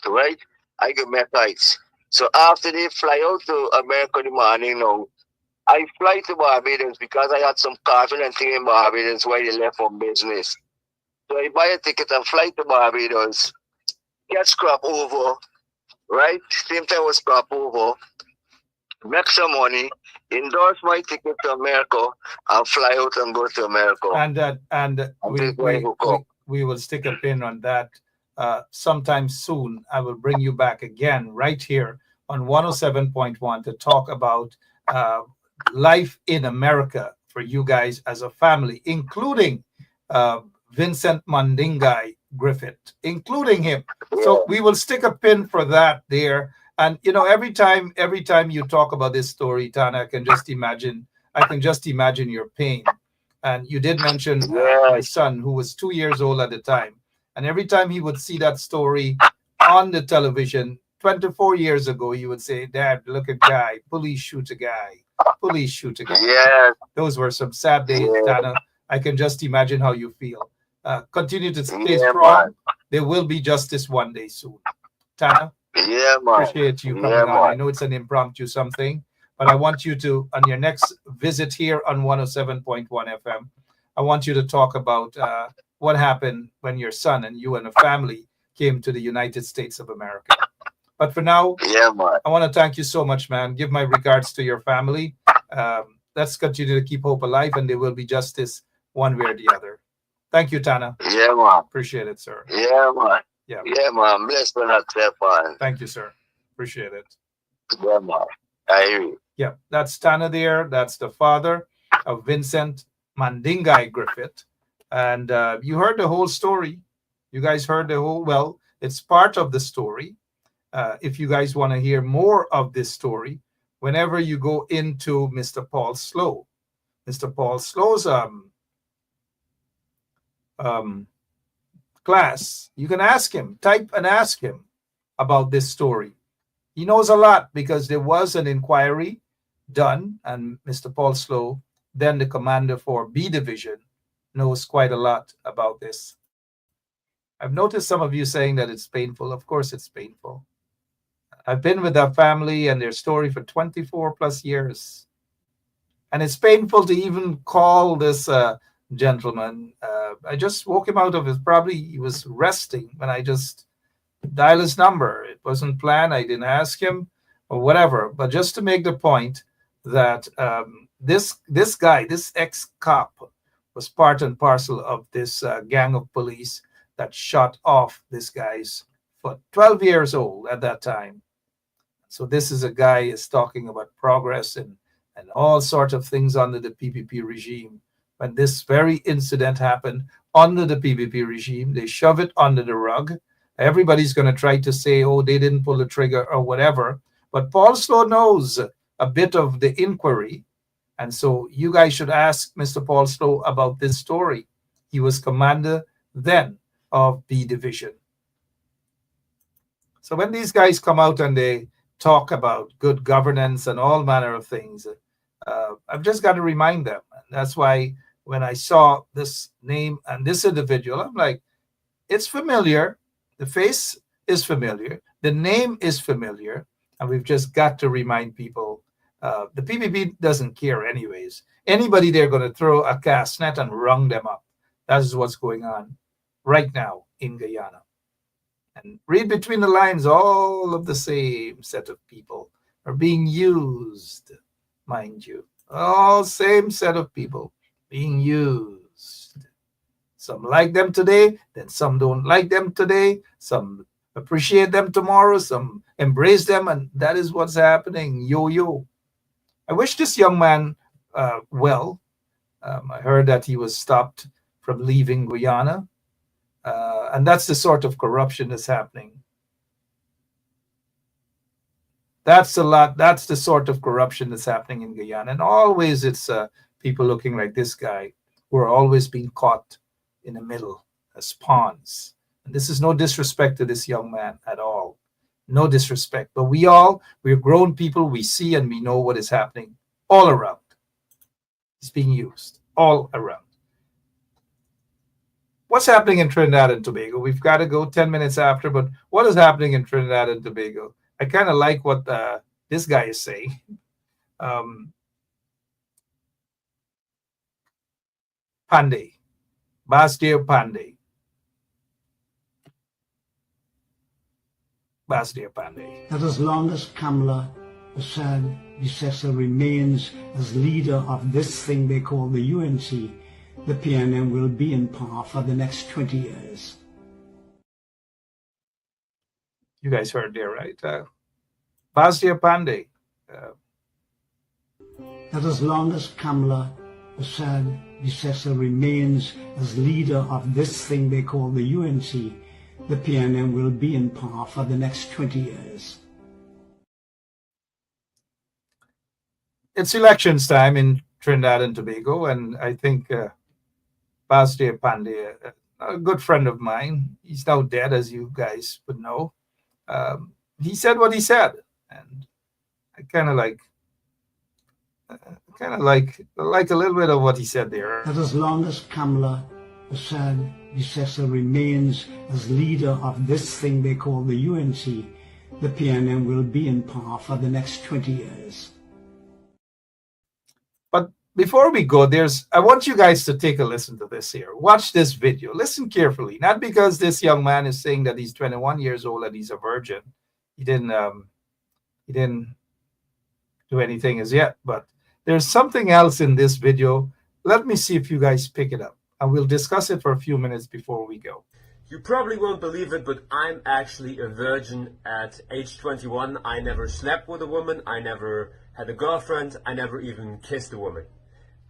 right? I get my flights. So after they fly out to America in the morning now, I fly to Barbados because I had some carving and thing in Barbados while they left on business. So I buy a ticket and fly to Barbados, get scrap over, right? Same time was scrap over, make some money, endorse my ticket to America, and fly out and go to America. And we will stick a pin on that. Sometime soon, I will bring you back again right here on 107.1 to talk about life in America for you guys as a family, including Vincent Mandingai Griffith, including him. So we will stick a pin for that there. And you know, every time you talk about this story, Tana, I can just imagine your pain. And you did mention my son, who was 2 years old at the time. And every time he would see that story on the television 24 years ago, he would say, Dad, look at guy, police shoot a guy, police shoot a guy. Yeah. Those were some sad days, Tana. I can just imagine how you feel. Continue to stay strong. Man. There will be justice one day soon. Tana? Yeah, man. Appreciate you coming on. I know it's an impromptu something, but I want you to, on your next visit here on 107.1 FM, I want you to talk about what happened when your son and you and a family came to the United States of America. But for now, I want to thank you so much, man. Give my regards to your family. Let's continue to keep hope alive, and there will be justice one way or the other. Thank you, Tana. Yeah, man. Appreciate it, sir. Yeah, man. Yeah, man. Bless me, not man. Thank you, sir. Appreciate it. Yeah, man. I hear you. Yeah, that's Tanner there. That's the father of Vincent Mandingai Griffith. And you heard the whole story. You guys heard the whole, well, it's part of the story. If you guys want to hear more of this story, whenever you go into Mr. Paul Slow, Mr. Paul Slow's class, you can ask him, type and ask him about this story. He knows a lot because there was an inquiry done, and Mr. Paul Slow, then the commander for B Division, knows quite a lot about this. I've noticed some of you saying that it's painful. Of course it's painful. I've been with that family and their story for 24 plus years. And it's painful to even call this gentleman. I just woke him out of his, probably he was resting when I just dial his number. It wasn't planned. I didn't ask him or whatever. But just to make the point that this guy, this ex-cop, was part and parcel of this gang of police that shot off this guy's foot. 12 years old at that time. So this is a guy is talking about progress and all sorts of things under the PPP regime. When this very incident happened under the PPP regime, they shove it under the rug. Everybody's going to try to say, oh, they didn't pull the trigger or whatever. But Paul Slow knows a bit of the inquiry. And so you guys should ask Mr. Paul Slow about this story. He was commander then of B Division. So when these guys come out and they talk about good governance and all manner of things, I've just got to remind them. And that's why when I saw this name and this individual, I'm like, it's familiar. The face is familiar. The name is familiar. And we've just got to remind people. The PPP doesn't care anyways. Anybody they're going to throw a cast net and rung them up. That is what's going on right now in Guyana. And read between the lines, all of the same set of people are being used, mind you. All same set of people being used. Some like them today, then some don't like them today. Some appreciate them tomorrow, some embrace them, and that is what's happening. Yo-yo. I wish this young man well. I heard that he was stopped from leaving Guyana. And that's the sort of corruption that's happening. That's the sort of corruption that's happening in Guyana. And always it's people looking like this guy who are always being caught in the middle as pawns. And this is no disrespect to this young man at all. No disrespect. But we're grown people. We see and we know what is happening all around. It's being used all around. What's happening in Trinidad and Tobago? We've got to go 10 minutes after, but what is happening in Trinidad and Tobago? I kind of like what this guy is saying. Pandey, Basdir Pandey. Basdir Pandey. That as long as Kamala Assad remains as leader of this thing they call the UNC, the PNM will be in power for the next 20 years. You guys heard there, right? Basdir Pandey. That as long as Kamala Assad remains as leader of this thing they call the UNC, the PNM will be in power for the next 20 years. It's elections time in Trinidad and Tobago, and I think Basdir Pandey, a good friend of mine, he's now dead, as you guys would know. He said what he said, and I kind of like a little bit of what he said there. That as long as Kamala Assad remains as leader of this thing they call the UNC, the PNM will be in power for the next 20 years. But before we go, I want you guys to take a listen to this here. Watch this video. Listen carefully. Not because this young man is saying that he's 21 years old and he's a virgin. He didn't do anything as yet. But there's something else in this video. Let me see if you guys pick it up. And we'll discuss it for a few minutes before we go. You probably won't believe it, but I'm actually a virgin at age 21. I never slept with a woman. I never had a girlfriend, I never even kissed a woman.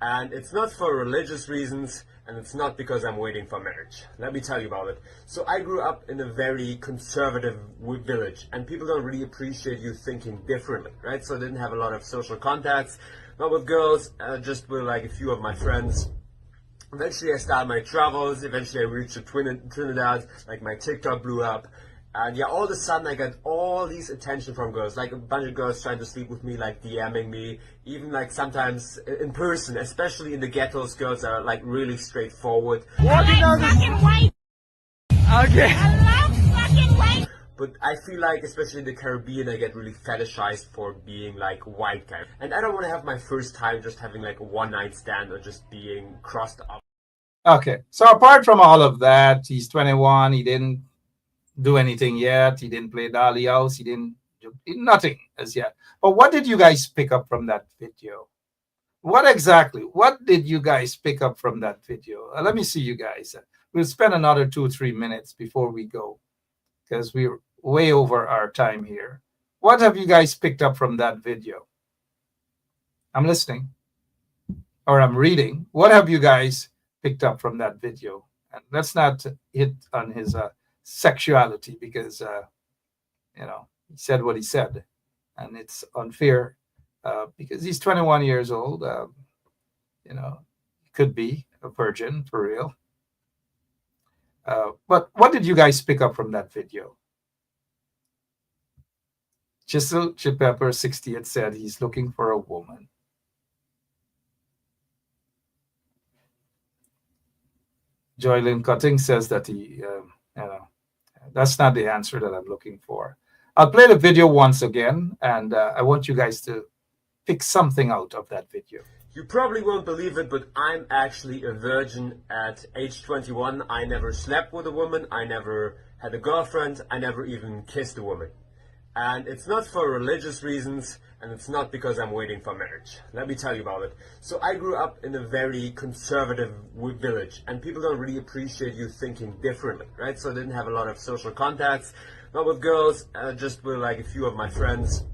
And it's not for religious reasons, and it's not because I'm waiting for marriage. Let me tell you about it. So I grew up in a very conservative village, and people don't really appreciate you thinking differently, right? So I didn't have a lot of social contacts, not with girls, just with like a few of my friends. Eventually I started my travels, eventually I reached Trinidad, like my TikTok blew up. And yeah, all of a sudden I got all these attention from girls, like a bunch of girls trying to sleep with me, like DMing me, even like sometimes in person, especially in the ghettos, girls are like really straightforward. Walking on the... Okay. I love fucking white. But I feel like, especially in the Caribbean, I get really fetishized for being like white guy. And I don't want to have my first time just having like a one-night stand or just being crossed up. Okay, so apart from all of that, he's 21, he didn't do anything yet, he didn't play Dolly House, he didn't do nothing as yet. But what did you guys pick up from that video? What did you guys pick up from that video? Let me see you guys. We'll spend another 2-3 minutes before we go, because we're way over our time here. What have you guys picked up from that video? I'm listening, or I'm reading. What have you guys picked up from that video? And let's not hit on his sexuality, because he said what he said, and it's unfair because he's 21 years old. He could be a virgin for real. But what did you guys pick up from that video? Chisel Chipepper 68 said he's looking for a woman. Joylyn Cutting says that that's not the answer that I'm looking for. I'll play the video once again, and I want you guys to pick something out of that video. You probably won't believe it, but I'm actually a virgin at age 21. I never slept with a woman, I never had a girlfriend, I never even kissed a woman. And it's not for religious reasons, and it's not because I'm waiting for marriage. Let me tell you about it. So I grew up in a very conservative village, and people don't really appreciate you thinking differently, right? So I didn't have a lot of social contacts, not with girls, just with like a few of my friends.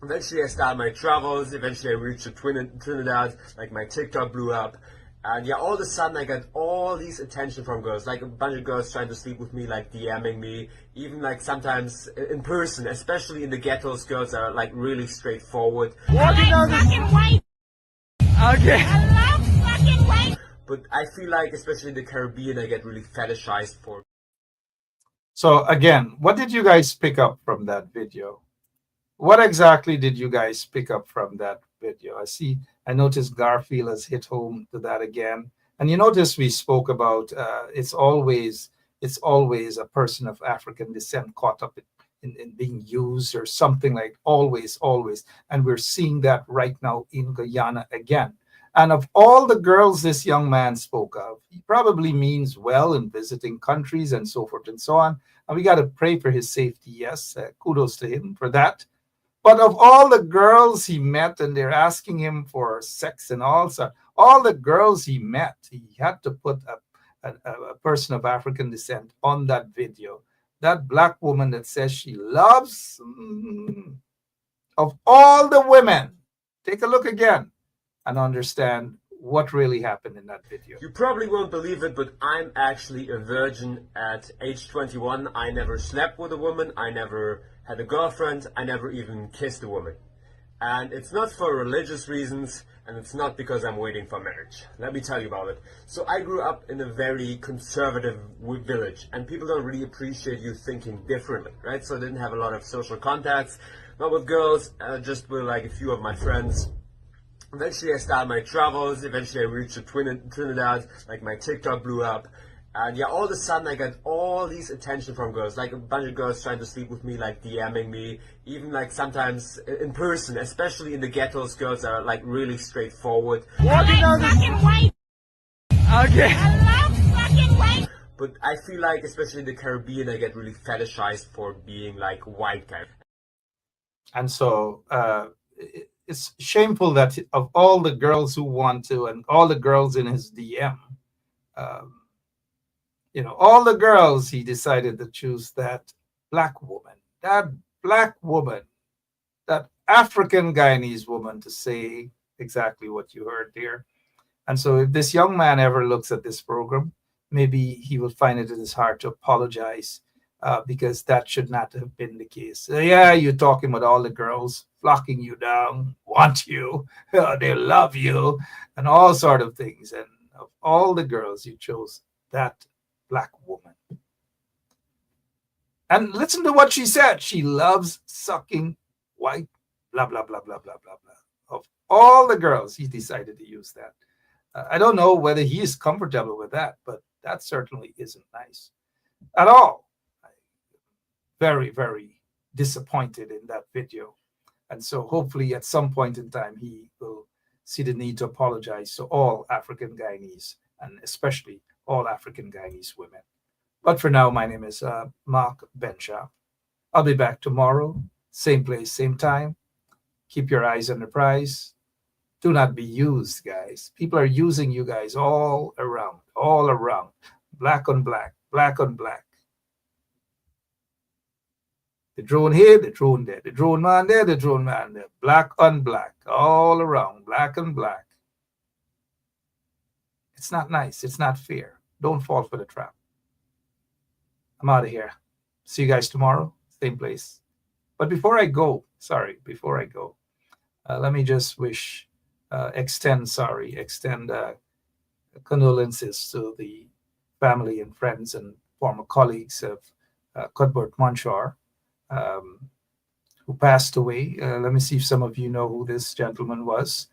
Eventually I started my travels, eventually I reached Trinidad, like my TikTok blew up. And yeah, all of a sudden I got all these attention from girls, like a bunch of girls trying to sleep with me, like DMing me, even like sometimes in person, especially in the ghettos, girls are like really straightforward. Walking on the... white. Okay. I love fucking white. But I feel like, especially in the Caribbean, I get really fetishized for. So again, what did you guys pick up from that video? What exactly did you guys pick up from that video? I noticed Garfield has hit home to that again. And you notice we spoke about it's always a person of African descent caught up in being used or something, like always. And we're seeing that right now in Guyana again. And of all the girls this young man spoke of, he probably means well in visiting countries and so forth and so on. And we got to pray for his safety. Yes, kudos to him for that. But of all the girls he met, and they're asking him for sex and all the girls he met, he had to put a person of African descent on that video. That black woman that says she loves, of all the women, take a look again and understand what really happened in that video. You probably won't believe it, but I'm actually a virgin at age 21. I never slept with a woman, I never had a girlfriend, I never even kissed a woman. And it's not for religious reasons, and it's not because I'm waiting for marriage. Let me tell you about it. So I grew up in a very conservative village, and people don't really appreciate you thinking differently, right? So I didn't have a lot of social contacts, not with girls, just with like a few of my friends. Eventually I started my travels, eventually I reached Trinidad, like my TikTok blew up. And yeah, all of a sudden I got all these attention from girls, like a bunch of girls trying to sleep with me, like DMing me, even like sometimes in person, especially in the ghettos, girls are like really straightforward. Walking on the... white. Okay. I love fucking white. But I feel like, especially in the Caribbean, I get really fetishized for being like white guy. And so it's shameful that of all the girls who want to, and all the girls in his DM, all the girls, he decided to choose that black woman, that African Guyanese woman to say exactly what you heard there. And so if this young man ever looks at this program, maybe he will find it in his heart to apologize, because that should not have been the case. Yeah, you're talking about all the girls flocking you down, want you, they love you, and all sort of things. And of all the girls, you chose that black woman. And listen to what she said. She loves sucking white, blah, blah, blah, blah, blah, blah, blah. Of all the girls, he decided to use that. I don't know whether he is comfortable with that, but that certainly isn't nice at all. Very, very disappointed in that video. And so hopefully at some point in time, he will see the need to apologize to all African Guyanese, and especially all African Guyanese women. But for now, my name is Mark Benschop. I'll be back tomorrow, same place, same time. Keep your eyes on the prize. Do not be used, guys. People are using you guys all around. Black on black, black on black. The drone here, the drone there, the drone man there, the drone man there. Black on black, all around, black on black. It's not nice. It's not fair. Don't fall for the trap. I'm out of here. See you guys tomorrow, same place. But before I go, let me just extend condolences to the family and friends and former colleagues of Cuthbert Munchar, who passed away. Let me see if some of you know who this gentleman was.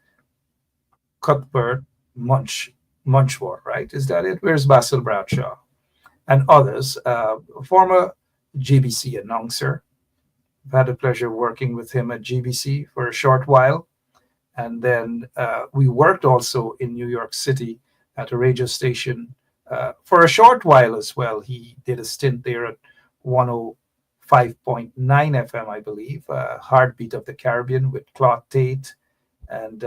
Cuthbert Munchar, right? Is that it? Where's Basil Bradshaw? And others, former GBC announcer. I've had the pleasure of working with him at GBC for a short while. And then we worked also in New York City at a radio station for a short while as well. He did a stint there at 105.9 FM, I believe, Heartbeat of the Caribbean with Claude Tate and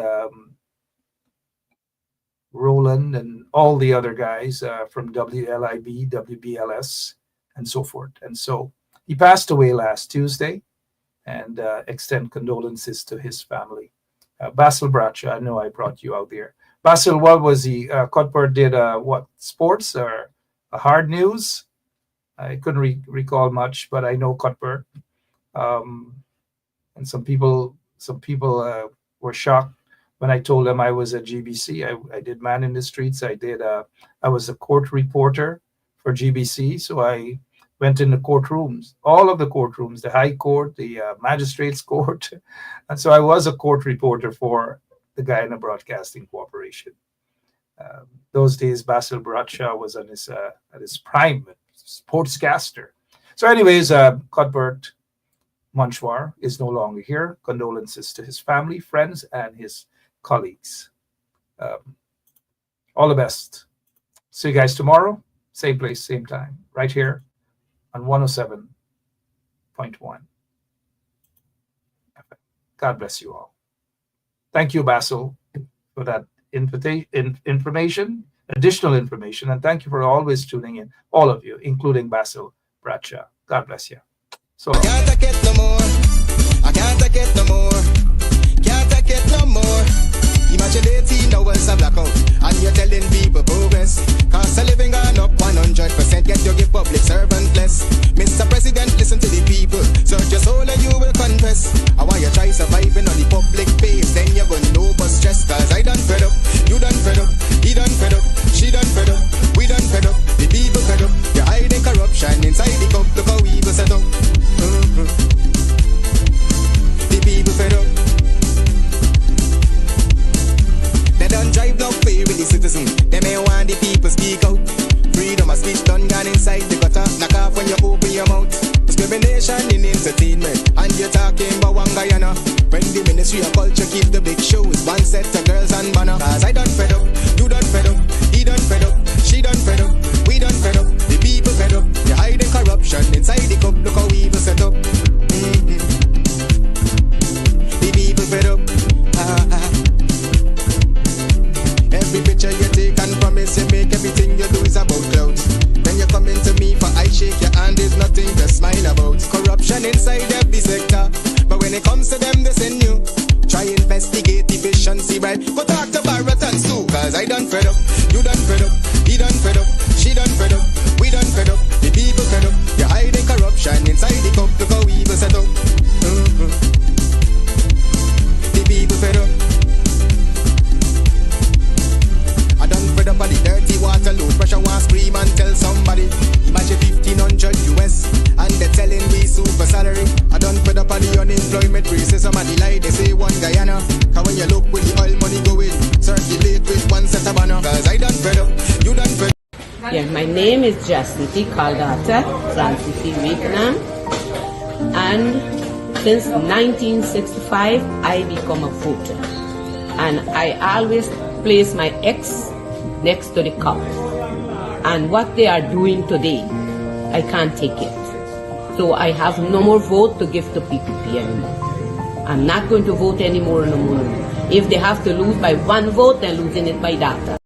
Roland and all the other guys from WLIB, WBLS, and so forth. And so he passed away last Tuesday, and extend condolences to his family. Basil Bradshaw, I know I brought you out there. Basil, what was he? Cuthbert did sports or hard news? I couldn't recall much, but I know Cuthbert. And some people were shocked when I told them I was at GBC. I did Man in the Streets. I was a court reporter for GBC, so I went in the courtrooms, all of the courtrooms, the High Court, the Magistrates Court. And so I was a court reporter for the Guyana Broadcasting Corporation. Those days, Basil Bradshaw was at his prime, sportscaster. So anyways, Cuthbert Munchar is no longer here. Condolences to his family, friends, and his colleagues. All the best. See you guys tomorrow, same place, same time, right here on 107.1. God bless you all. Thank you, Basil, for that additional information, and thank you for always tuning in, all of you, including Basil Bradshaw. God bless you. So long. I can't take it no more. I can't take it no more. Can't take it no more. Imagine 18 hours of blackout, and you're telling people progress. Cost of living gone up 100%, yet you give public servant less. Mr. President, listen to the people. Search your soul and you will confess. I want you try surviving on the public face, then you're gonna know but stress. Cause I done fed up, you done fed up, he done fed up, she done fed up, we done fed up, the people fed up. You're hiding corruption inside the cup, look how evil set up. The people fed up. They don't drive no fair with the citizen. They may want the people speak out. Freedom of speech done gone inside the gutter. Knock off when you open your mouth. Discrimination in entertainment, and you're talking about one Guyana. When the Ministry of Culture keep the big shows, one set of girls and banner. Cause I done fed up, you done fed up, he done fed up, she done fed up, we done fed up, the people fed up. You're hiding corruption inside the cup, look how evil set up. The people fed up. Every picture you take and promise you make, everything you do is about clouds. Then you come into me for I shake your hand, there's nothing to smile about. Corruption inside every sector, but when when it comes to them, they send you. Try investigate efficiency, right? Go talk to Barretons too, cause I done fed up. You done fed up, he done fed up, she done fed up, we done fed up, the people fed up. You're hiding corruption inside the cup, look how evil set up. The people fed up. I done fed up of the dirty water, low pressure, want scream and tell somebody. Imagine 1500 US, and they're telling me super salary. I done fed up of the unemployment racism and the lie they say one Guyana. Cause when you look with the oil money going, circulate with one set of banner. Cause I done fed up, you done fed up. Yeah, my name is Jacinty Caldata, Francis Vietnam, and since 1965 I become a voter, and I always place my ex next to the cup. And what they are doing today, I can't take it. So I have no more vote to give to PPP anymore. I'm not going to vote anymore no more. If they have to lose by one vote, they're losing it by data.